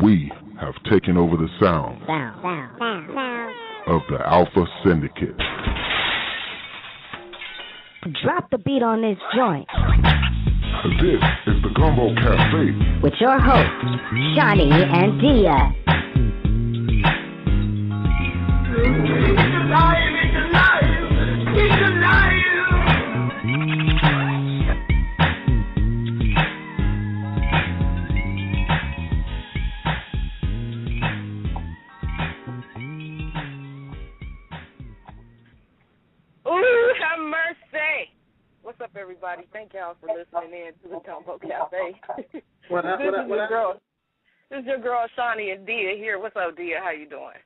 We have taken over the sound of the Alpha Syndicate. Drop the beat on this joint. This is the Gumbo Cafe with your hosts, Shani and Diyah. What's up, everybody? Thank y'all for listening in to the Gumbo Cafe. This is your girl, Shani and Diyah here. What's up, Diyah? How you doing?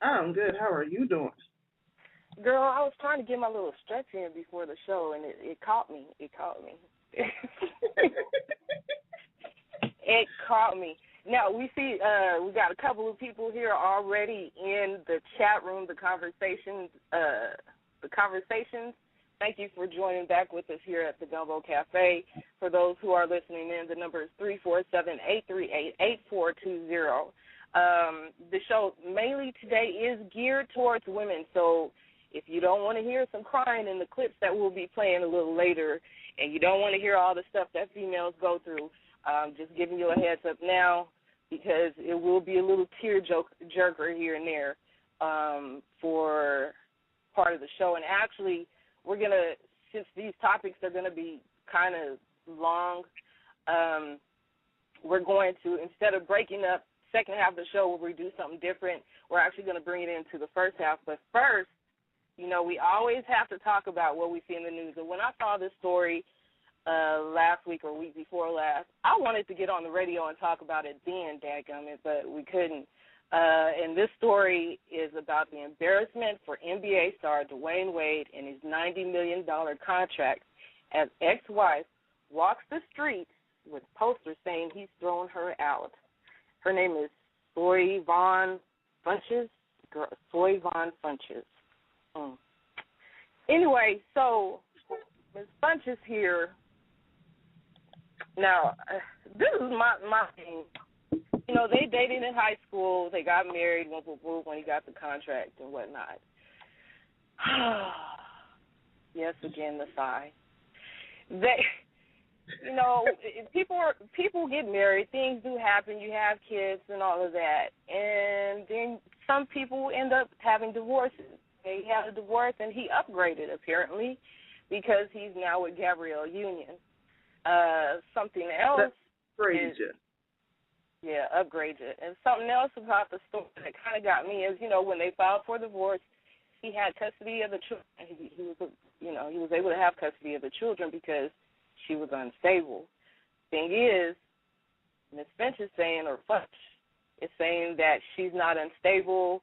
I'm good. How are you doing? Girl, I was trying to get my little stretch in before the show, and it caught me. It caught me. It caught me. Now, we see we got a couple of people here already in the chat room, the conversations. Thank you for joining back with us here at the Gumbo Cafe. For those who are listening in, the number is 347-838-8420. The show mainly today is geared towards women, so if you don't want to hear some crying in the clips that we'll be playing a little later, and you don't want to hear all the stuff that females go through, just giving you a heads up now, because it will be a little tear jerker here and there for part of the show. And actually, we're going to, since these topics are going to be kind of long, we're going to, instead of breaking up second half of the show where we do something different, we're actually going to bring it into the first half. But first, you know, we always have to talk about what we see in the news. And when I saw this story last week or week before last, I wanted to get on the radio and talk about it then, dadgummit, but we couldn't. And this story is about the embarrassment for NBA star Dwayne Wade and his $90 million contract as ex-wife walks the streets with posters saying he's thrown her out. Her name is Soy Von Funches. Anyway, so Ms. Funches here. Now, this is my thing. You know, they dated in high school. They got married when he got the contract and whatnot. Yes, again, the sigh. You know, people get married. Things do happen. You have kids and all of that. And then some people end up having divorces. They had a divorce, and he upgraded, apparently, because he's now with Gabrielle Union. Something else is... Yeah, upgraded. And something else about the story that kind of got me is, you know, when they filed for divorce, he had custody of the children. He was able to have custody of the children because she was unstable. Thing is, Ms. Finch is saying, or Funch is saying that she's not unstable.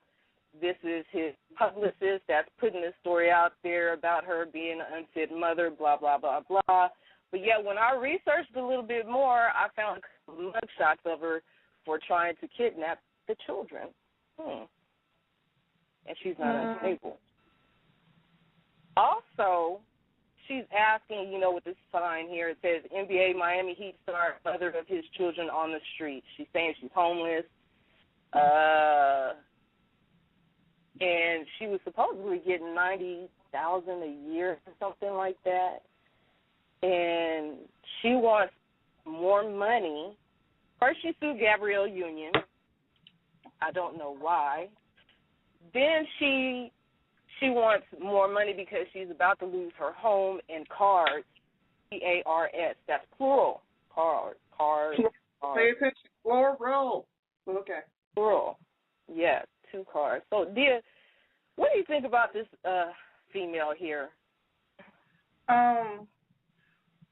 This is his publicist that's putting this story out there about her being an unfit mother, blah, blah, blah, blah. But yet when I researched a little bit more, I found mugshots of her for trying to kidnap the children. And she's not unstable. Also, she's asking, you know, with this sign here, it says, NBA Miami Heat star mother of his children on the street. She's saying she's homeless. And she was supposedly getting $90,000 a year or something like that. And she wants more money. First, she sued Gabrielle Union. I don't know why. Then she wants more money because she's about to lose her home and cars. C-A-R-S. That's plural. Cars. Pay attention. Plural. Okay. Plural. Yeah, 2 cars. So, Diyah, what do you think about this female here?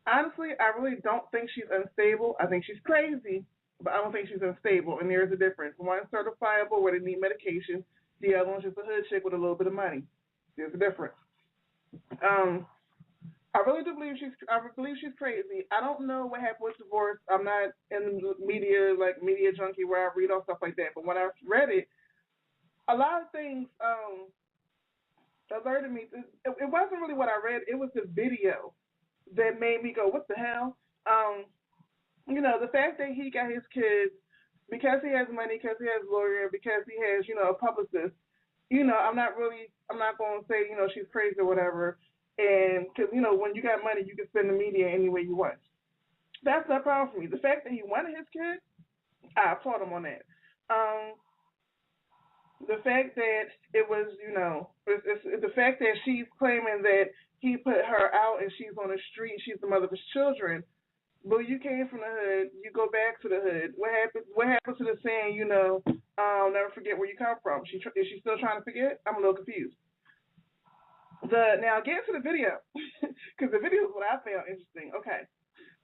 Honestly, I really don't think she's unstable. I think she's crazy, but I don't think she's unstable, and there's a difference. One's certifiable where they need medication. The other one's just a hood chick with a little bit of money. There's a difference. I really do believe she's crazy. I don't know what happened with divorce. I'm not in the media, like media junkie where I read all stuff like that, but when I read it, a lot of things alerted me. It wasn't really what I read. It was the video that made me go, what the hell? You know, the fact that he got his kids because he has money, because he has a lawyer, because he has, a publicist, I'm not going to say, she's crazy or whatever. And because, when you got money, you can spend the media any way you want. That's not a problem for me. The fact that he wanted his kid, I applaud him on that. The fact that it was, it's the fact that she's claiming that he put her out and she's on the street, she's the mother of his children. But you came from the hood, you go back to the hood. What happens to the saying, never forget where you come from? Is she still trying to forget? I'm a little confused. Now get to the video, because the video is what I found interesting. Okay,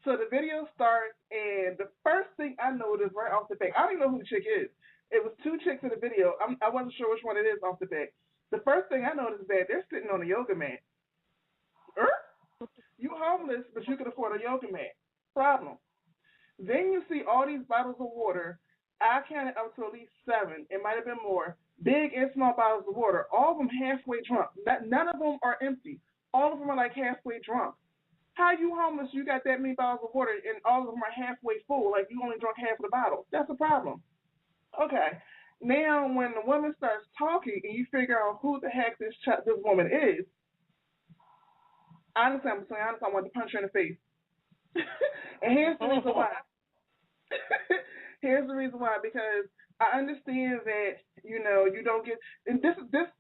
so the video starts, and the first thing I noticed right off the bat, I don't even know who the chick is. It was two chicks in the video. I wasn't sure which one it is off the bat. The first thing I noticed is that they're sitting on a yoga mat. You homeless, but you can afford a yoga mat. Problem. Then you see all these bottles of water. I counted up to at least 7. It might have been more. Big and small bottles of water. All of them halfway drunk. None of them are empty. All of them are like halfway drunk. How you homeless? You got that many bottles of water and all of them are halfway full. Like you only drunk half of the bottle. That's a problem. Okay. Now when the woman starts talking and you figure out who the heck this woman is, honestly, I want to punch her in the face. And here's the reason why. Here's the reason why, because I understand that, you don't get, and this,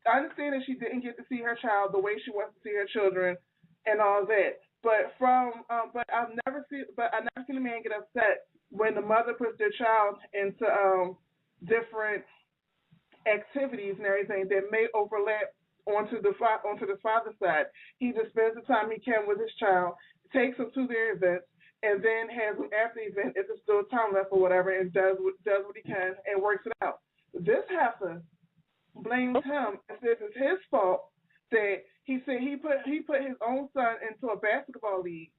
I understand that she didn't get to see her child the way she wants to see her children and all that. But I never seen a man get upset when the mother puts their child into different activities and everything that may overlap onto the father's side. He just spends the time he can with his child, takes him to their events, and then has him after the event, if there's still time left or whatever, and does what he can and works it out. This heifer blames him and says it's his fault that he said he put his own son into a basketball league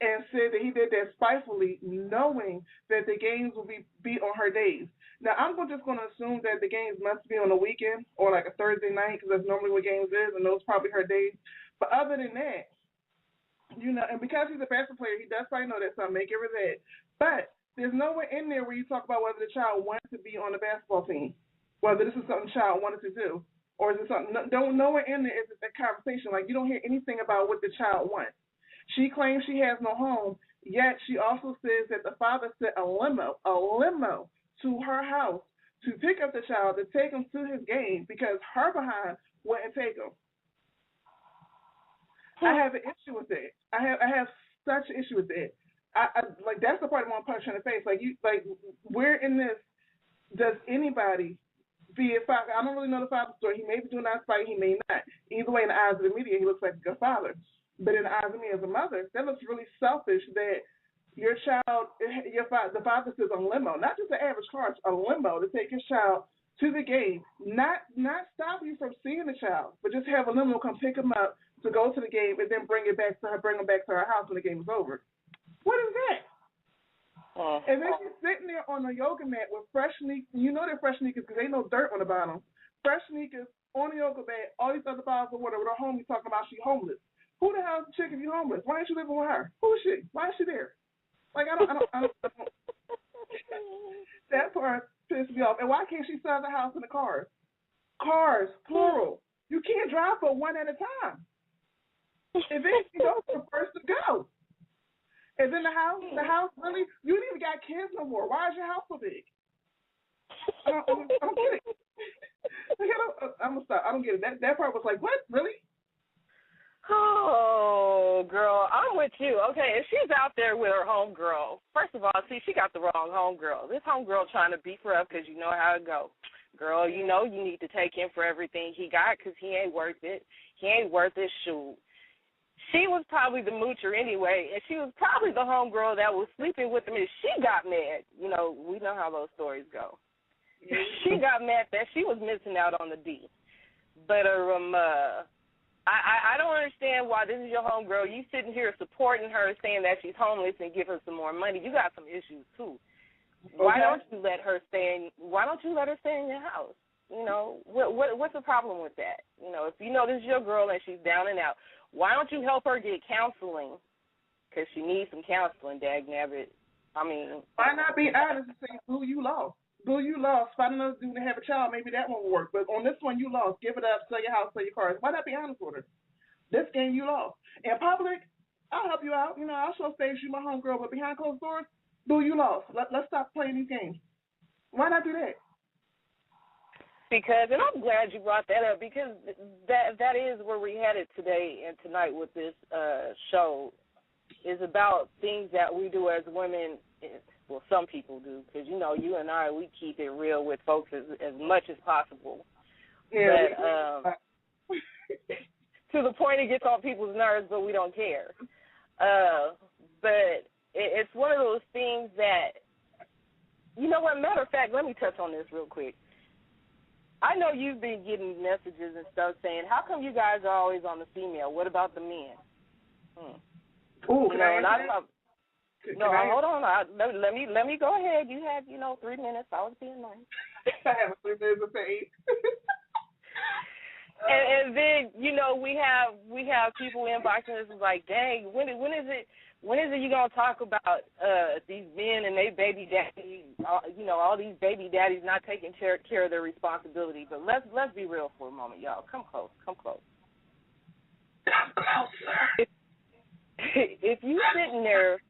and said that he did that spitefully, knowing that the games will be on her days. Now, I'm just going to assume that the games must be on a weekend or like a Thursday night, because that's normally what games is, and those probably her days. But other than that, and because he's a basketball player, he does probably know that, so I'll make it with that. But there's nowhere in there where you talk about whether the child wanted to be on the basketball team, whether this is something the child wanted to do, or is it something, nowhere in there is it a conversation. Like, you don't hear anything about what the child wants. She claims she has no home, yet she also says that the father sent a limo to her house to pick up the child, to take him to his game, because her behind wouldn't take him. I have an issue with that. I have such an issue with that. I like, that's the part I want to punch in the face. Like, where in this does anybody, be it father, I don't really know the father's story. He may be doing that spite, he may not. Either way, in the eyes of the media, he looks like a good father. But in the eyes of me as a mother, that looks really selfish that your child, the father says a limo, not just an average car, a limo to take his child to the game, not stop you from seeing the child, but just have a limo come pick him up to go to the game and then bring him back to her house when the game is over. What is that? And then she's sitting there on a yoga mat with fresh sneakers. You know they're fresh sneakers because ain't no dirt on the bottom. Fresh sneakers on the yoga mat, all these other bottles of water with her homie talking about she homeless. Who the hell is the chick if you homeless? Why ain't you living with her? Who is she? Why is she there? Like, I don't that part pissed me off. And why can't she sell the house and the cars? Cars, plural. You can't drive for one at a time. Eventually, those are the first to go. And then the house really, you ain't even got kids no more. Why is your house so big? I don't get it. I'm gonna stop. I don't get it. That part was like, what? Really? Oh, girl, I'm with you. Okay, if she's out there with her homegirl, first of all, see, she got the wrong homegirl. This homegirl trying to beef her up because you know how it go. Girl, you know you need to take him for everything he got because he ain't worth it. He ain't worth his shoe. She was probably the moocher anyway, and she was probably the homegirl that was sleeping with him, and she got mad. You know, we know how those stories go. She got mad that she was missing out on the D. But I don't understand why this is your homegirl. You sitting here supporting her, saying that she's homeless and give her some more money. You got some issues too. Why don't you let her stay in your house? You know, what's the problem with that? You know, if you know this is your girl and she's down and out, why don't you help her get counseling? Because she needs some counseling, dagnabbit. I mean, why not be honest and say who you lost? Boo, you lost. Find another dude to have a child. Maybe that won't work. But on this one, you lost. Give it up. Sell your house. Sell your cars. Why not be honest with her? This game, you lost. In public, I'll help you out. You know, I'll show face you my homegirl. But behind closed doors, boo, you lost. Let's stop playing these games. Why not do that? Because, and I'm glad you brought that up, because that is where we headed today and tonight with this show, is about things that we do as women. Well, some people do, because, you know, you and I, we keep it real with folks as much as possible. Yeah. But, to the point it gets on people's nerves, but we don't care. But it's one of those things that, you know what, matter of fact, let me touch on this real quick. I know you've been getting messages and stuff saying, how come you guys are always on the female? What about the men? Ooh, hold on. Let me go ahead. You had, 3 minutes. I was being nice. I have 3 minutes to say 8. and then, we have people inboxing us like, dang, when is it you gonna talk about these men and they baby daddies? All these baby daddies not taking care of their responsibility. But let's be real for a moment, y'all. Come close. Come closer. If you sitting there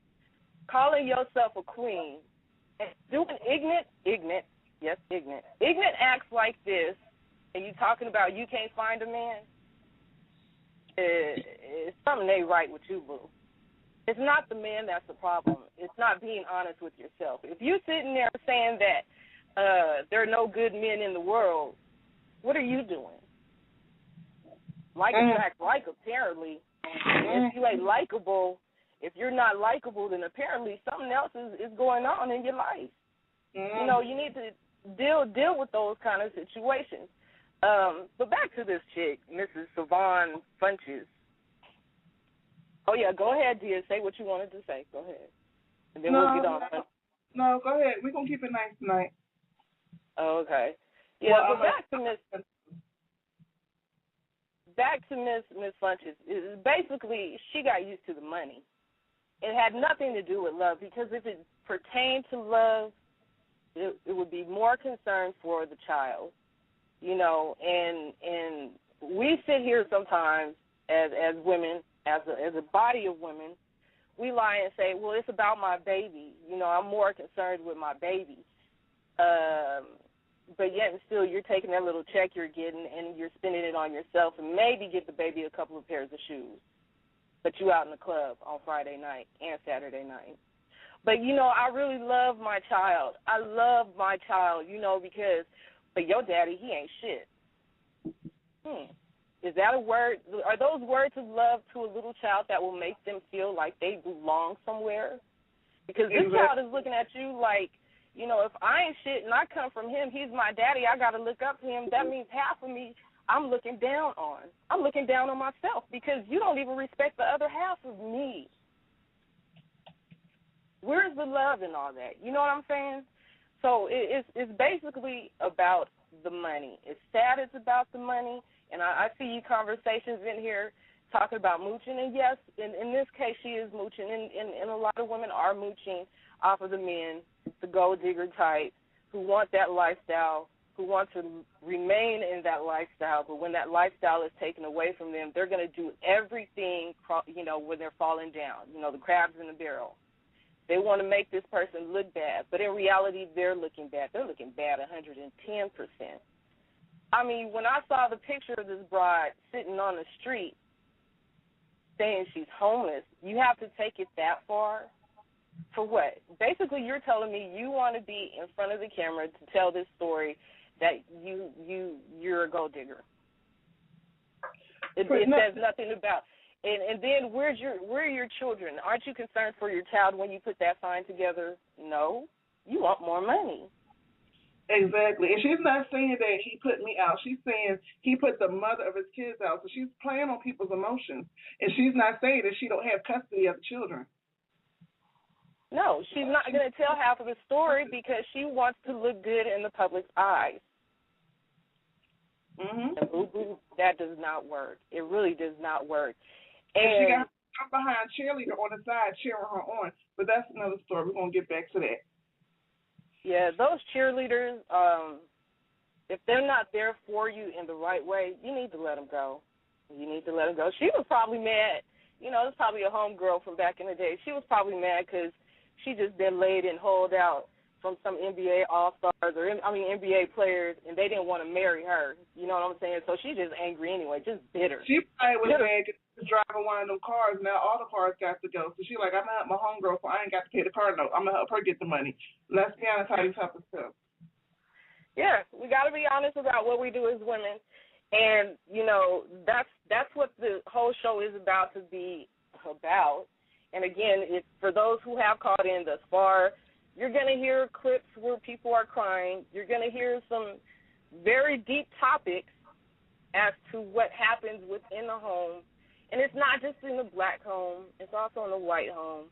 calling yourself a queen and doing ignorant acts like this, and you talking about you can't find a man, it's something ain't right with you, boo. It's not the man that's the problem. It's not being honest with yourself. If you sitting there saying that there are no good men in the world, what are you doing? Like attracts like, apparently. If you ain't likable, if you're not likable, then apparently something else is going on in your life. You need to deal with those kind of situations. But back to this chick, Mrs. Savon Funches. Oh, yeah, go ahead, Diyah. Say what you wanted to say. Go ahead. And then we'll get on. No, go ahead. We're going to keep it nice tonight. Oh, okay. Yeah, but back to Miss Funches. Basically, she got used to the money. It had nothing to do with love, because if it pertained to love, it would be more concern for the child. And we sit here sometimes as women, as a body of women, we lie and say, well, it's about my baby. I'm more concerned with my baby. But yet and still, you're taking that little check you're getting and you're spending it on yourself and maybe get the baby a couple of pairs of shoes. But you out in the club on Friday night and Saturday night. But, I really love my child. I love my child, because, but your daddy, he ain't shit. Is that a word? Are those words of love to a little child that will make them feel like they belong somewhere? Because this child is looking at you like, if I ain't shit and I come from him, he's my daddy, I got to look up to him. That means half of me I'm looking down on. I'm looking down on myself because you don't even respect the other half of me. Where's the love in all that? You know what I'm saying? So it's basically about the money. It's sad it's about the money, and I see you conversations in here talking about mooching, and yes, in this case she is mooching, and a lot of women are mooching off of the men, the gold digger type, who want that lifestyle, who want to remain in that lifestyle, but when that lifestyle is taken away from them, they're going to do everything, when they're falling down, the crabs in the barrel. They want to make this person look bad, but in reality, they're looking bad. They're looking bad 110%. I mean, when I saw the picture of this bride sitting on the street saying she's homeless, you have to take it that far? For what? Basically, you're telling me you want to be in front of the camera to tell this story that you're a gold digger. It says nothing about. And then where are your children? Aren't you concerned for your child when you put that sign together? No, you want more money. Exactly. And she's not saying that he put me out. She's saying he put the mother of his kids out. So she's playing on people's emotions. And she's not saying that she don't have custody of the children. No, she's not going to tell half of the story because she wants to look good in the public's eyes. Mm-hmm. And boo-boo, that does not work. It really does not work. And she got her behind cheerleader on the side cheering her on. But that's another story. We're going to get back to that. Yeah, those cheerleaders, if they're not there for you in the right way, you need to let them go. You need to let them go. She was probably mad. You know, it's probably a homegirl from back in the day. She was probably mad because she just been laid and holed out from some NBA All-Stars or, NBA players, and they didn't want to marry her. You know what I'm saying? So she's just angry anyway, just bitter. She probably was mad because she was driving one of them cars. Now all the cars got to go. So she like, I'm going to help my homegirl, so I ain't got to pay the car note. I'm going to help her get the money. Let's be honest how these happen stuff. Yeah, we got to be honest about what we do as women. And, you know, that's what the whole show is about to be about. And, again, for those who have called in thus far, you're going to hear clips where people are crying. You're going to hear some very deep topics as to what happens within the home. And it's not just in the black home. It's also in the white home.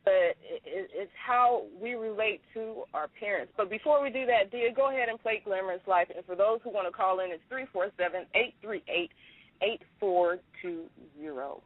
But it's how we relate to our parents. But before we do that, Diyah, go ahead and play Glamorous Life. And for those who want to call in, it's 347-838-8420.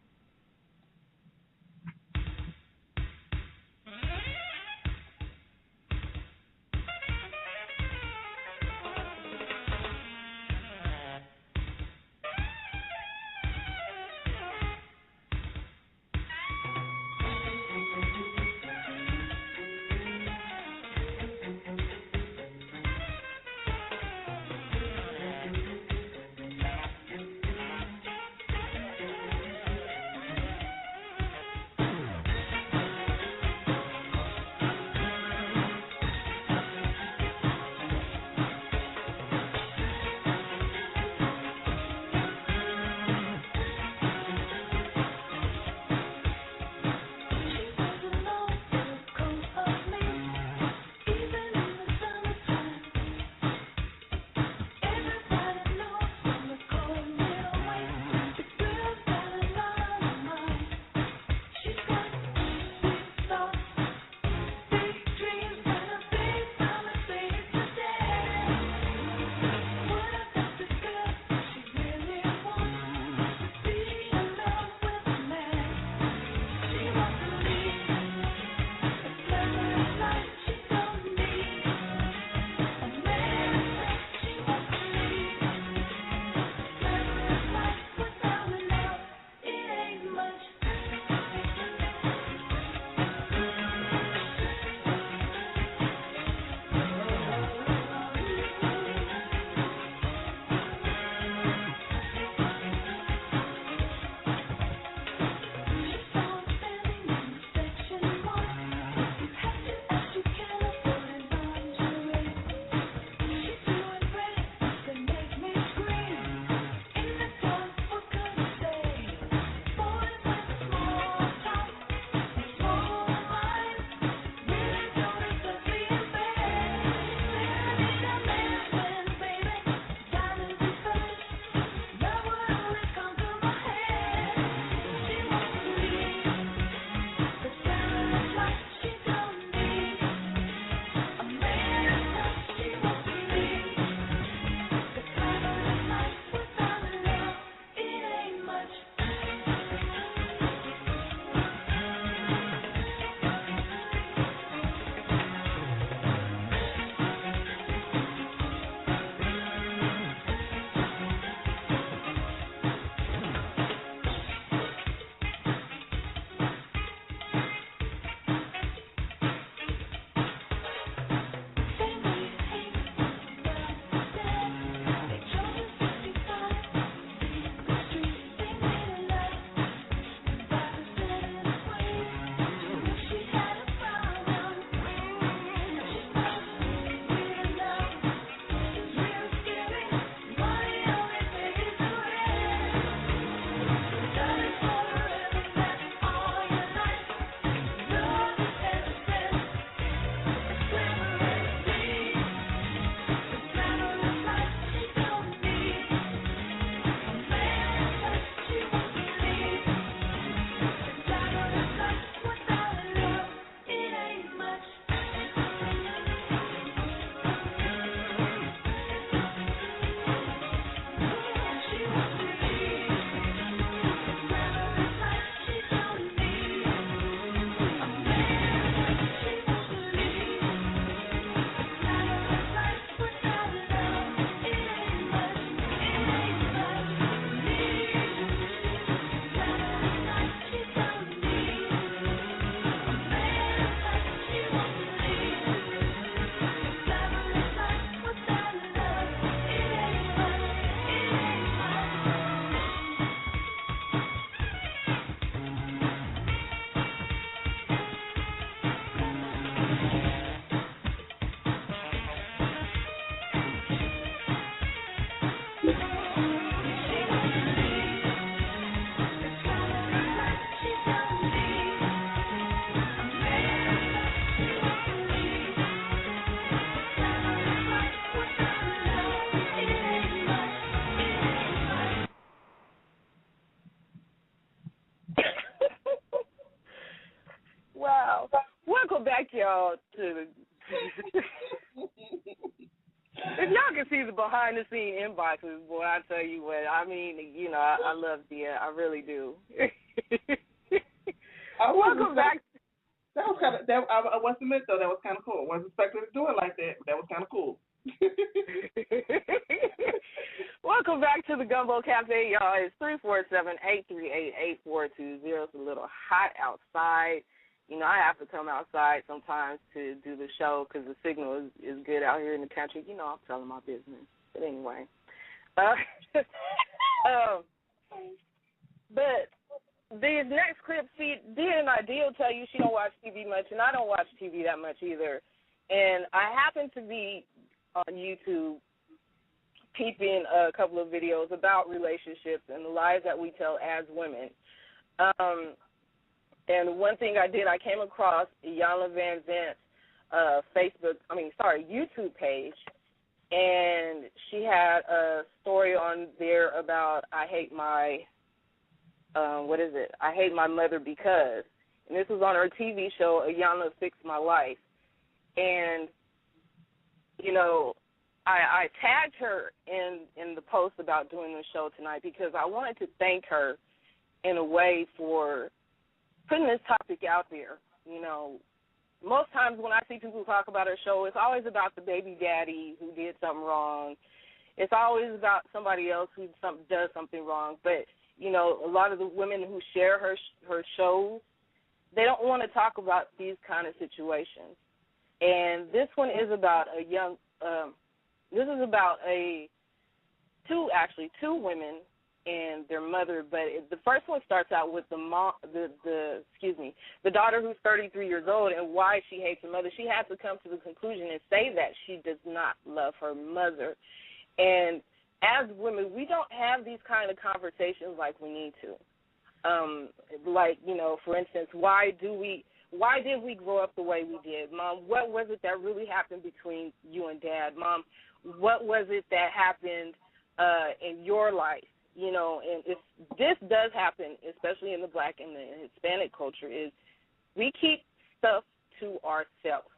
y'all to if y'all can see the behind the scene inboxes, boy, I tell you what, I mean, you know, I love Diyah. I really do. Welcome back. That was kind of, I must admit, though, that was kind of cool. I wasn't expecting to do it like that, but that was kind of cool. Welcome back to the Gumbo Cafe, y'all. It's 347-838-8420. It's a little hot outside. You know, I have to come outside sometimes to do the show because the signal is good out here in the country. You know, I'm telling my business. But anyway. But these next clips, see, Diyah and Diyah will tell you she don't watch TV much, and I don't watch TV that much either. And I happen to be on YouTube peeping a couple of videos about relationships and the lies that we tell as women. And one thing I did, I came across Iyanla Vanzant's YouTube page, and she had a story on there about I hate my mother because, and this was on her TV show, Iyanla Fix My Life. And, you know, I tagged her in the post about doing the show tonight because I wanted to thank her in a way for putting this topic out there. You know, most times when I see people talk about her show, it's always about the baby daddy who did something wrong. It's always about somebody else who does something wrong. But, you know, a lot of the women who share her shows, they don't want to talk about these kind of situations. And this one is about two women and their mother, but the first one starts out with the daughter who's 33 years old and why she hates her mother. She has to come to the conclusion and say that she does not love her mother. And as women, we don't have these kind of conversations like we need to. Like, you know, for instance, why did we grow up the way we did? Mom, what was it that really happened between you and Dad? Mom, what was it that happened in your life? You know, and if this does happen, especially in the Black and the Hispanic culture, is we keep stuff to ourselves.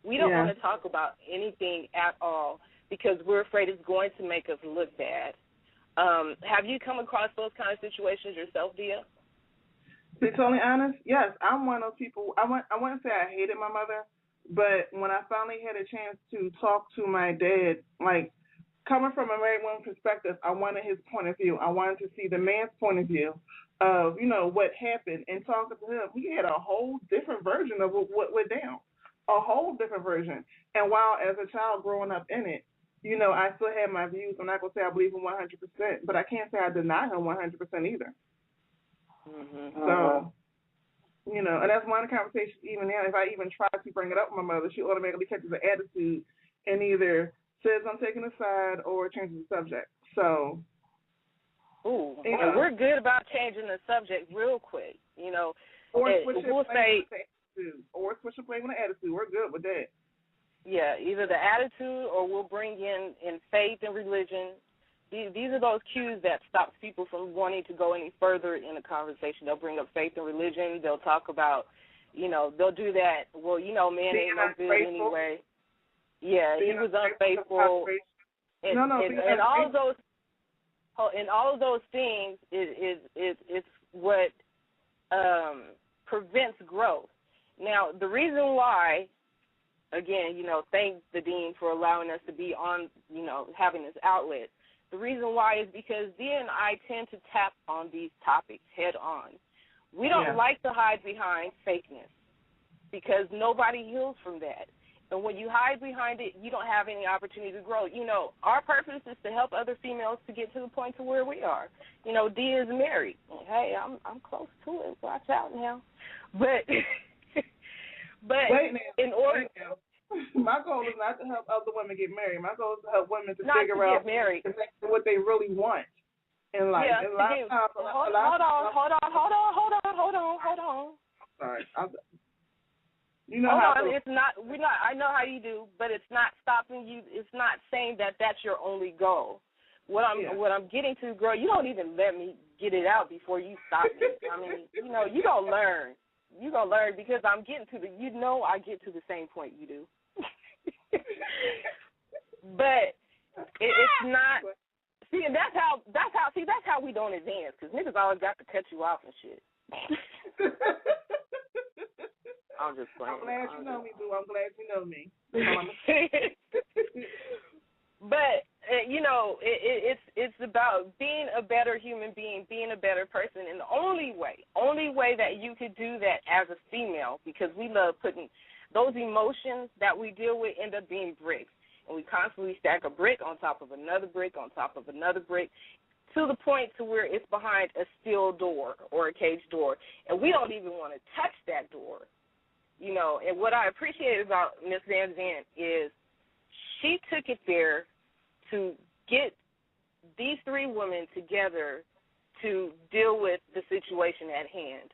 We don't want to talk about anything at all because we're afraid it's going to make us look bad. Have you come across those kind of situations yourself, Diyah? To be totally honest, yes. I'm one of those people. I wouldn't say I hated my mother, but when I finally had a chance to talk to my dad, like, coming from a married woman perspective, I wanted his point of view. I wanted to see the man's point of view of, you know, what happened. And talking to him, he had a whole different version of what went down, a whole different version. And while as a child growing up in it, you know, I still had my views. I'm not going to say I believe him 100%, but I can't say I deny him 100% either. Mm-hmm. So, you know, and that's one of the conversations even now. If I even try to bring it up with my mother, she automatically catches an attitude and either says I'm taking a side or changes the subject. So, and we're good about changing the subject real quick. You know, or switch and play with an attitude. We're good with that. Yeah, either the attitude or we'll bring in faith and religion. These are those cues that stops people from wanting to go any further in a conversation. They'll bring up faith and religion. They'll talk about, you know, they'll do that. Well, you know, man ain't no good anyway. Yeah, he was unfaithful. And all of those things is what prevents growth. Now, the reason why, again, you know, thank the Dean for allowing us to be on, you know, having this outlet. The reason why is because Diyah and I tend to tap on these topics head on. We don't like to hide behind fakeness because nobody heals from that. And when you hide behind it, you don't have any opportunity to grow. You know, our purpose is to help other females to get to the point to where we are. You know, Diyah is married. Hey, I'm close to it. Watch out now. But in order, my goal is not to help other women get married. My goal is to help women to figure out what they really want in life. Yeah, hold on. Sorry. You know how it's not. I know how you do, but it's not stopping you. It's not saying that that's your only goal. What I'm getting to, girl, you don't even let me get it out before you stop me. I mean, you know, you don't learn. you're going to learn because I'm getting to I get to the same point you do. But it's not. See, that's how we don't advance, because niggas always got to cut you off and shit. I'm just playing. I'm glad you know me, boo. I'm glad you know me. But it's about being a better human being, being a better person, and the only way that you could do that as a female, because we love putting those emotions that we deal with end up being bricks, and we constantly stack a brick on top of another brick on top of another brick, to the point to where it's behind a steel door or a cage door, and we don't even want to touch that door. And what I appreciate about Miss Van Zandt is she took it there to get these three women together to deal with the situation at hand.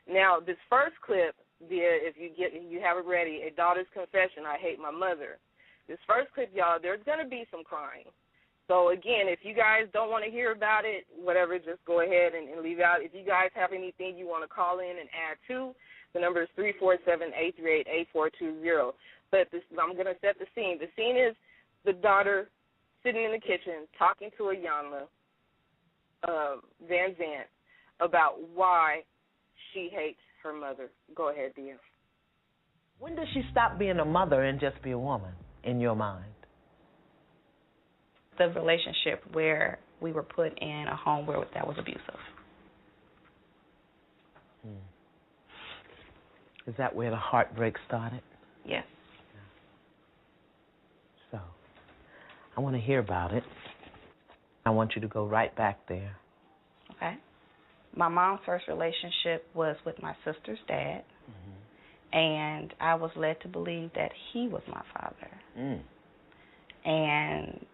Now, this first clip, if you have it ready, A Daughter's Confession, I Hate My Mother. This first clip, y'all, there's going to be some crying. So, again, if you guys don't want to hear about it, whatever, just go ahead and leave out. If you guys have anything you want to call in and add to, the number is 347-838-8420. But I'm going to set the scene. The scene is the daughter sitting in the kitchen talking to Ayanna Van Zandt about why she hates her mother. Go ahead, Diyah. When does she stop being a mother and just be a woman, in your mind? The relationship where we were put in a home where that was abusive. Is that where the heartbreak started? Yes. So, I want to hear about it. I want you to go right back there. Okay. My mom's first relationship was with my sister's dad, and I was led to believe that he was my father. And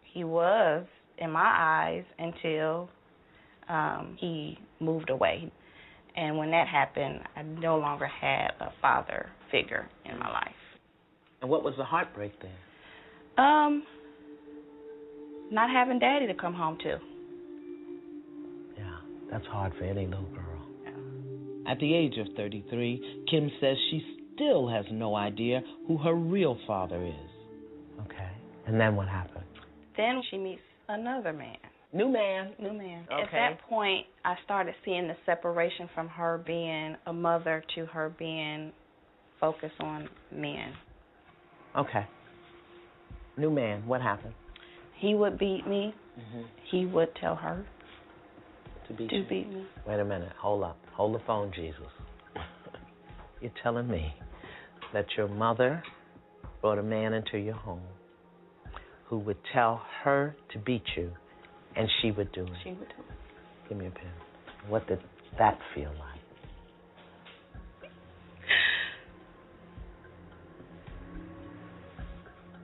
he was, in my eyes, until he moved away. And when that happened, I no longer had a father figure in my life. And what was the heartbreak then? Not having daddy to come home to. Yeah, that's hard for any little girl. Yeah. At the age of 33, Kim says she still has no idea who her real father is. Okay, and then what happened? Then she meets another man. New man. Okay. At that point, I started seeing the separation from her being a mother to her being focused on men. Okay. New man, what happened? He would beat me. He would tell her to beat me. Wait a minute. Hold up. Hold the phone, Jesus. You're telling me that your mother brought a man into your home who would tell her to beat you, and she would do it? She would do it. Give me a pen. What did that feel like?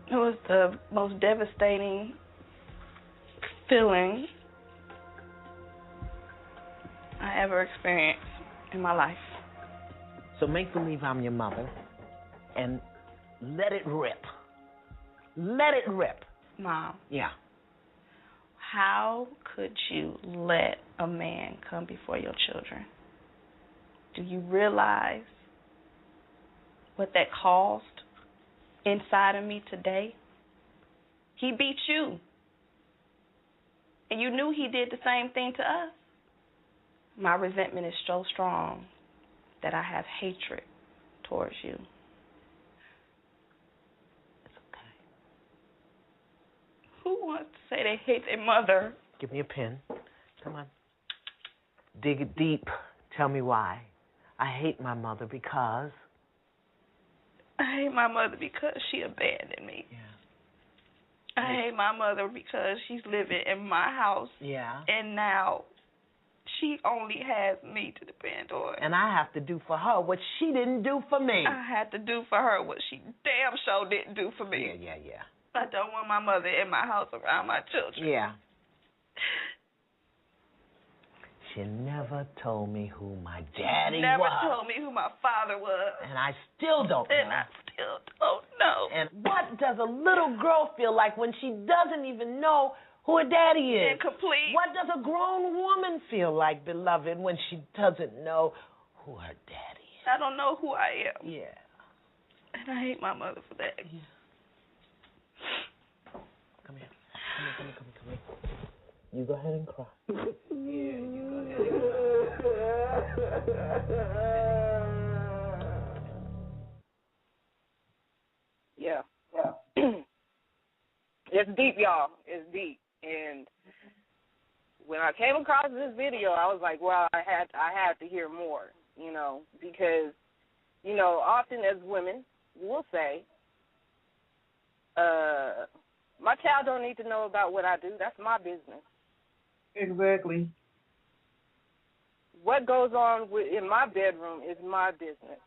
It was the most devastating feeling I ever experienced in my life. So make believe I'm your mother and let it rip. Let it rip. Mom. Yeah. How could you let a man come before your children? Do you realize what that caused inside of me today? He beat you. And you knew he did the same thing to us. My resentment is so strong that I have hatred towards you. It's okay. Who wants to say they hate their mother? Give me a pen. Come on. Dig it deep. Tell me why. I hate my mother because... I hate my mother because she abandoned me. Yeah. I hate my mother because she's living in my house. Yeah. And now she only has me to depend on. And I have to do for her what she didn't do for me. I had to do for her what she damn sure didn't do for me. Yeah. I don't want my mother in my house around my children. Yeah. She never told me who my daddy was. Never told me who my father was. And I still don't know. And I still don't know. And what does a little girl feel like when she doesn't even know who her daddy is. Incomplete. What does a grown woman feel like, beloved, when she doesn't know who her daddy is? I don't know who I am. Yeah. And I hate my mother for that. Yeah. Come here. You go ahead and cry. Yeah, you go ahead and cry. Yeah. It's deep, y'all. It's deep. And when I came across this video, I was like, well, I had to hear more, because, often as women, we'll say, my child don't need to know about what I do. That's my business. Exactly. What goes on in my bedroom is my business.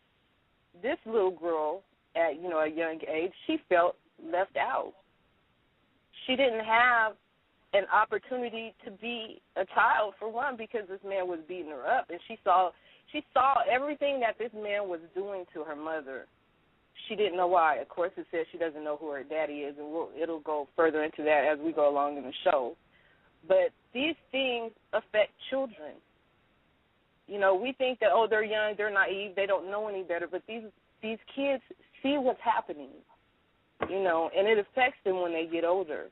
This little girl at, a young age, she felt left out. She didn't have an opportunity to be a child, for one, because this man was beating her up, and she saw everything that this man was doing to her mother. She didn't know why. Of course, it says she doesn't know who her daddy is, and it'll go further into that as we go along in the show. But these things affect children. We think that, they're young, they're naive, they don't know any better, but these kids see what's happening, and it affects them when they get older.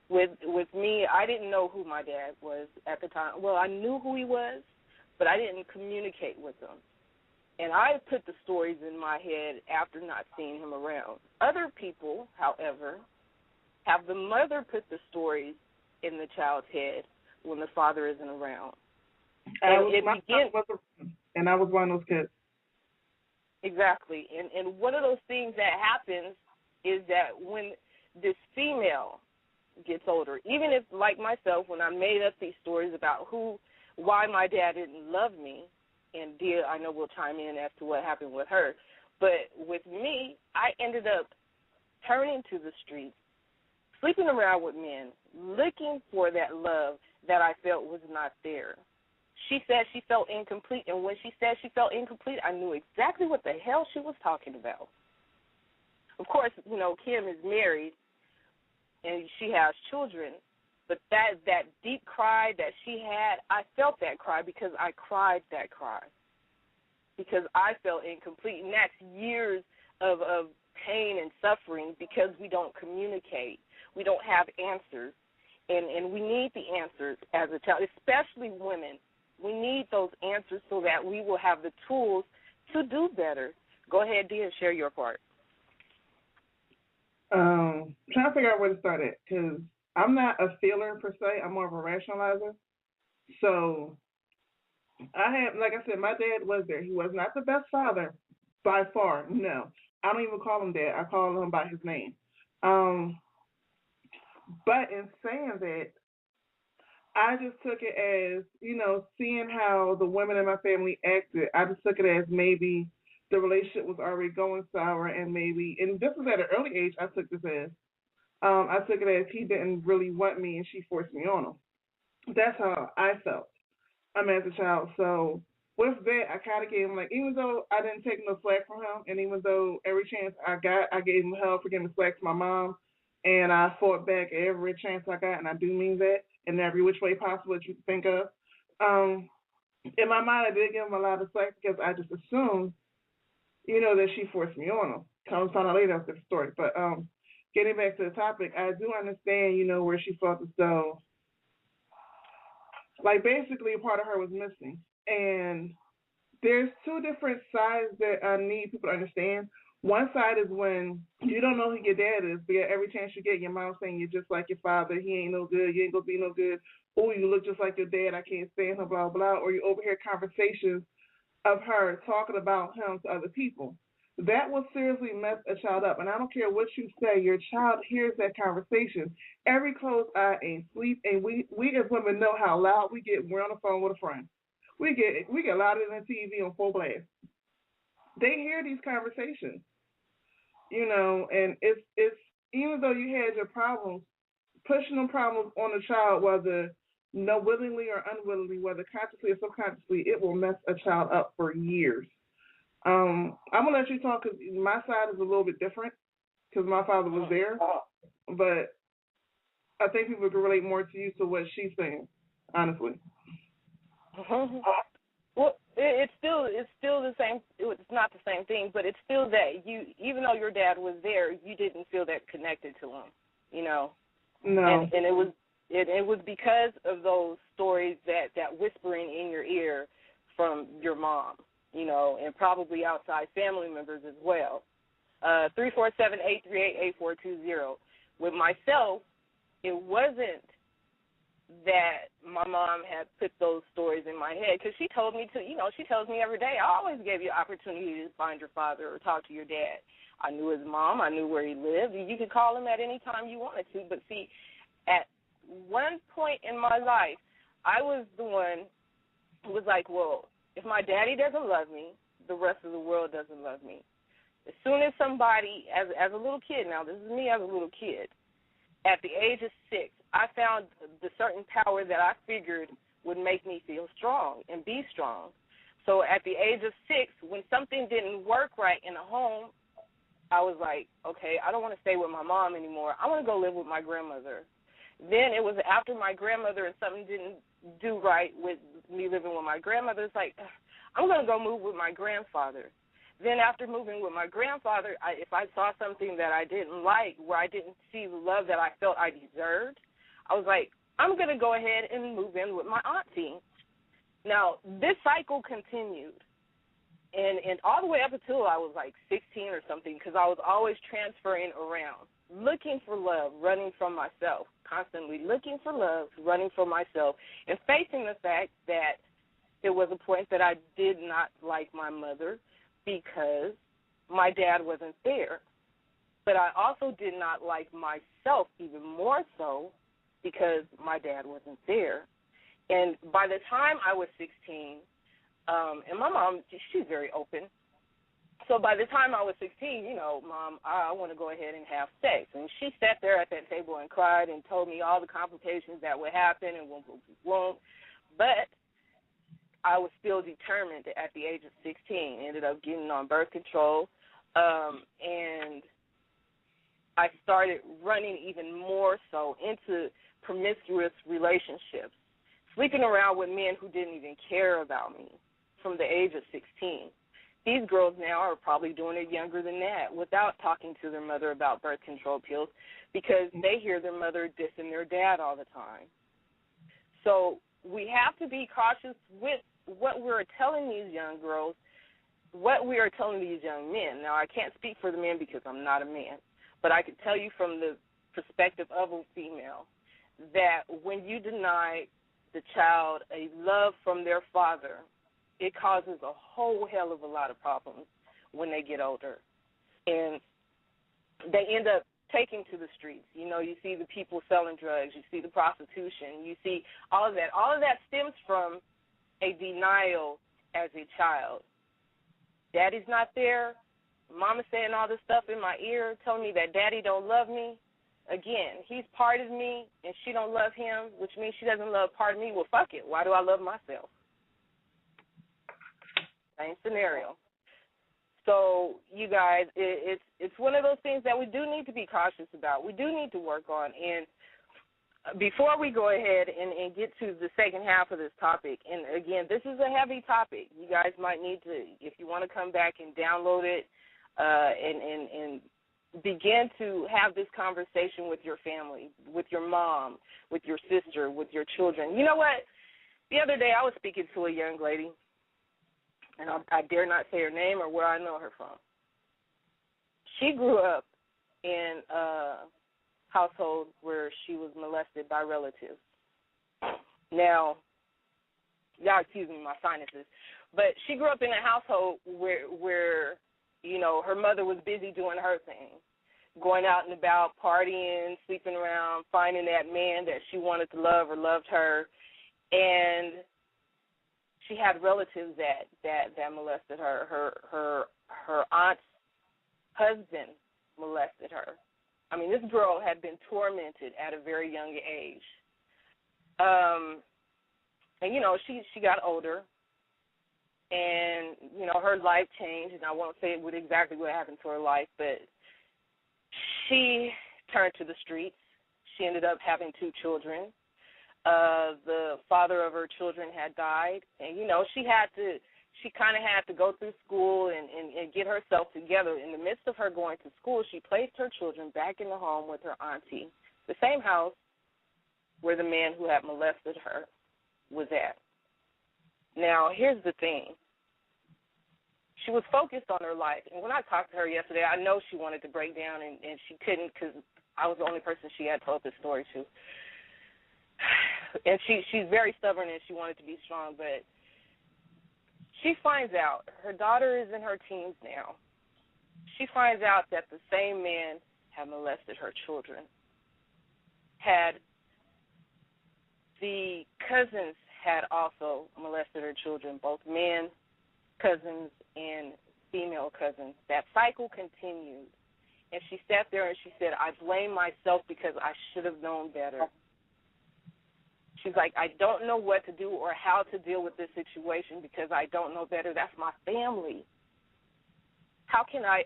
With me, I didn't know who my dad was at the time. Well, I knew who he was, but I didn't communicate with him. And I put the stories in my head after not seeing him around. Other people, however, have the mother put the stories in the child's head when the father isn't around. And I was one of those kids. Exactly. And one of those things that happens is that when this female gets older, even if, like myself, when I made up these stories about why my dad didn't love me, and Diyah, I know, will chime in as to what happened with her, but with me, I ended up turning to the streets, sleeping around with men, looking for that love that I felt was not there. She said she felt incomplete, and when she said she felt incomplete, I knew exactly what the hell she was talking about. Of course, Kim is married, and she has children, but that deep cry that she had, I felt that cry because I cried that cry, because I felt incomplete, and that's years of pain and suffering because we don't communicate. We don't have answers, and we need the answers as a child, especially women. We need those answers so that we will have the tools to do better. Go ahead, Diyah, and share your part. Trying to figure out where to start at, because I'm not a feeler per se. I'm more of a rationalizer. So like I said, my dad was there. He was not the best father by far. No, I don't even call him dad. I call him by his name. But in saying that, I just took it as, seeing how the women in my family acted, I just took it as maybe the relationship was already going sour, and this was at an early age, I took this as, I took it as he didn't really want me and she forced me on him. That's how I felt as a child. So with that, I kind of gave him, even though I didn't take no slack from him, and even though every chance I got, I gave him hell for giving slack to my mom, and I fought back every chance I got, and I do mean that, in every which way possible that you can think of. In my mind, I did give him a lot of slack because I just assumed, that she forced me on him. Come find out later, that's the story. But getting back to the topic, I do understand, where she felt as though, basically a part of her was missing. And there's two different sides that I need people to understand. One side is when you don't know who your dad is, but every chance you get, your mom's saying you're just like your father. He ain't no good. You ain't going to be no good. Oh, you look just like your dad. I can't stand him, blah, blah. Or you overhear conversations of her talking about him to other people. That will seriously mess a child up. And I don't care what you say, your child hears that conversation. Every closed eye ain't sleep. And we as women know how loud we get when we're on the phone with a friend. We get louder than TV on full blast. They hear these conversations. And it's even though you had your problems, pushing them problems on the child, whether willingly or unwillingly, whether consciously or subconsciously, it will mess a child up for years. I'm gonna let you talk because my side is a little bit different because my father was there, but I think people can relate more to you to what she's saying, honestly. Well, it's still the same. It's not the same thing, but it's still that you, even though your dad was there, you didn't feel that connected to him, you know. No. And it was because of those stories that whispering in your ear from your mom, you know, and probably outside family members as well. 347-838-8420. With myself, it wasn't that my mom had put those stories in my head, because she told me to, you know, she tells me every day, I always gave you opportunity to find your father or talk to your dad. I knew his mom. I knew where he lived. You could call him at any time you wanted to. But see, at one point in my life, I was the one who was like, well, if my daddy doesn't love me, the rest of the world doesn't love me. As soon as somebody, as a little kid, now this is me as a little kid, at the age of 6, I found the certain power that I figured would make me feel strong and be strong. So at the age of 6, when something didn't work right in a home, I was like, okay, I don't want to stay with my mom anymore. I want to go live with my grandmother. Then it was after my grandmother and something didn't do right with me living with my grandmother. It's like, I'm going to go move with my grandfather. Then after moving with my grandfather, if I saw something that I didn't like, where I didn't see the love that I felt I deserved, I was like, I'm going to go ahead and move in with my auntie. Now, this cycle continued, and all the way up until I was like 16 or something, because I was always transferring around, looking for love, running from myself, constantly looking for love, running from myself, and facing the fact that there was a point that I did not like my mother, because my dad wasn't there. But I also did not like myself even more so because my dad wasn't there. And by the time I was 16, and my mom, she's very open. So by the time I was 16, you know, Mom, I want to go ahead and have sex. And she sat there at that table and cried and told me all the complications that would happen and won't. But I was still determined at the age of 16. Ended up getting on birth control, and I started running even more so into promiscuous relationships, sleeping around with men who didn't even care about me from the age of 16. These girls now are probably doing it younger than that without talking to their mother about birth control pills, because they hear their mother dissing their dad all the time. So we have to be cautious with what we're telling these young girls, what we are telling these young men. Now, I can't speak for the men because I'm not a man, but I can tell you from the perspective of a female that when you deny the child a love from their father, it causes a whole hell of a lot of problems when they get older. And they end up taking to the streets. You know, you see the people selling drugs, you see the prostitution, you see all of that. All of that stems from a denial as a child. Daddy's not there. Mama's saying all this stuff in my ear, telling me that daddy don't love me. Again, he's part of me, and she don't love him, which means she doesn't love part of me. Well, fuck it. Why do I love myself? Same scenario. So, you guys, it's one of those things that we do need to be cautious about. We do need to work on. And before we go ahead and get to the second half of this topic, and again, this is a heavy topic. You guys might need to, if you want to come back and download it and begin to have this conversation with your family, with your mom, with your sister, with your children. You know what? The other day I was speaking to a young lady, and I dare not say her name or where I know her from. She grew up in a household where she was molested by relatives. Now, y'all excuse me, my sinuses, but she grew up in a household where you know, her mother was busy doing her thing, going out and about, partying, sleeping around, finding that man that she wanted to love or loved her, and she had relatives that molested her. Her aunt's husband molested her. I mean, this girl had been tormented at a very young age. And, you know, she got older, and, you know, her life changed, and I won't say what exactly what happened to her life, but she turned to the streets. She ended up having 2 children. The father of her children had died, and she kind of had to go through school and get herself together. In the midst of her going to school, she placed her children back in the home with her auntie, the same house where the man who had molested her was at. Now, here's the thing. She was focused on her life, and when I talked to her yesterday, I know she wanted to break down, and she couldn't because I was the only person she had told this story to. And she's very stubborn, and she wanted to be strong, but she finds out, her daughter is in her teens now, she finds out that the same man had molested her children. The cousins had also molested her children, both men, cousins, and female cousins. That cycle continued. And she sat there and she said, I blame myself because I should have known better. She's like, I don't know what to do or how to deal with this situation because I don't know better. That's my family. How can I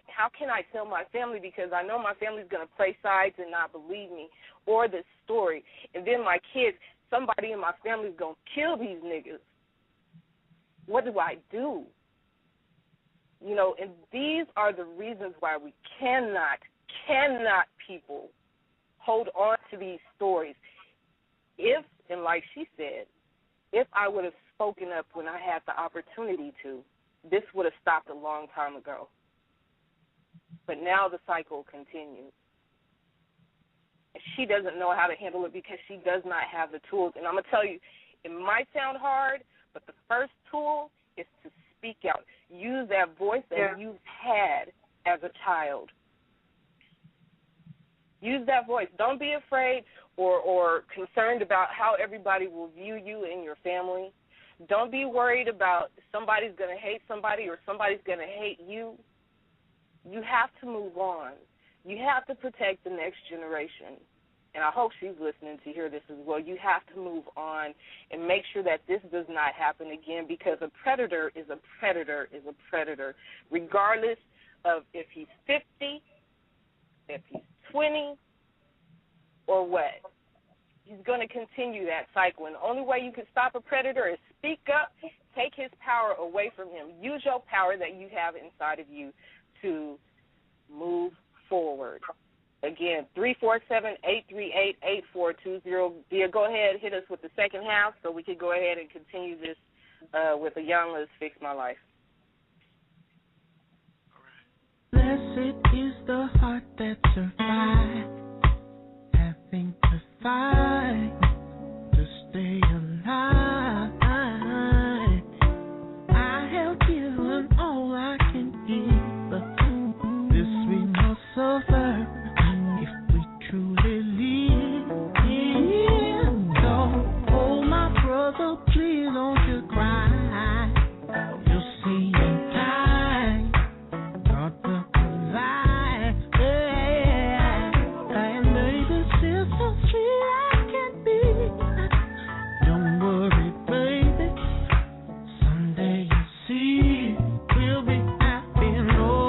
tell my family because I know my family's going to play sides and not believe me or this story. And then my kids, somebody in my family's going to kill these niggas. What do I do? And these are the reasons why we cannot people hold on to these stories. If, and like she said, if I would have spoken up when I had the opportunity to, this would have stopped a long time ago. But now the cycle continues. And she doesn't know how to handle it because she does not have the tools. And I'm going to tell you, it might sound hard, but the first tool is to speak out. Use that voice that you've had as a child. Use that voice. Don't be afraid or concerned about how everybody will view you and your family. Don't be worried about somebody's going to hate somebody or somebody's going to hate you. You have to move on. You have to protect the next generation. And I hope she's listening to hear this as well. You have to move on and make sure that this does not happen again because a predator is a predator is a predator, regardless of if he's 50, if he's 20, or what. He's going to continue that cycle. And the only way you can stop a predator is speak up, take his power away from him. Use your power that you have inside of you to move forward. Again, 347-838-8420. Diyah, go ahead, hit us with the second half so we can go ahead and continue this with a young Let's Fix My Life. Blessed is the heart that survives, having to fight to stay alive. I have given all I can give, but this we must suffer if we truly live. Don't, oh my brother, please don't you cry. You'll see in time, God will provide. And baby, still so sweet I can be. Don't worry, baby, someday you'll see we'll be happy and all.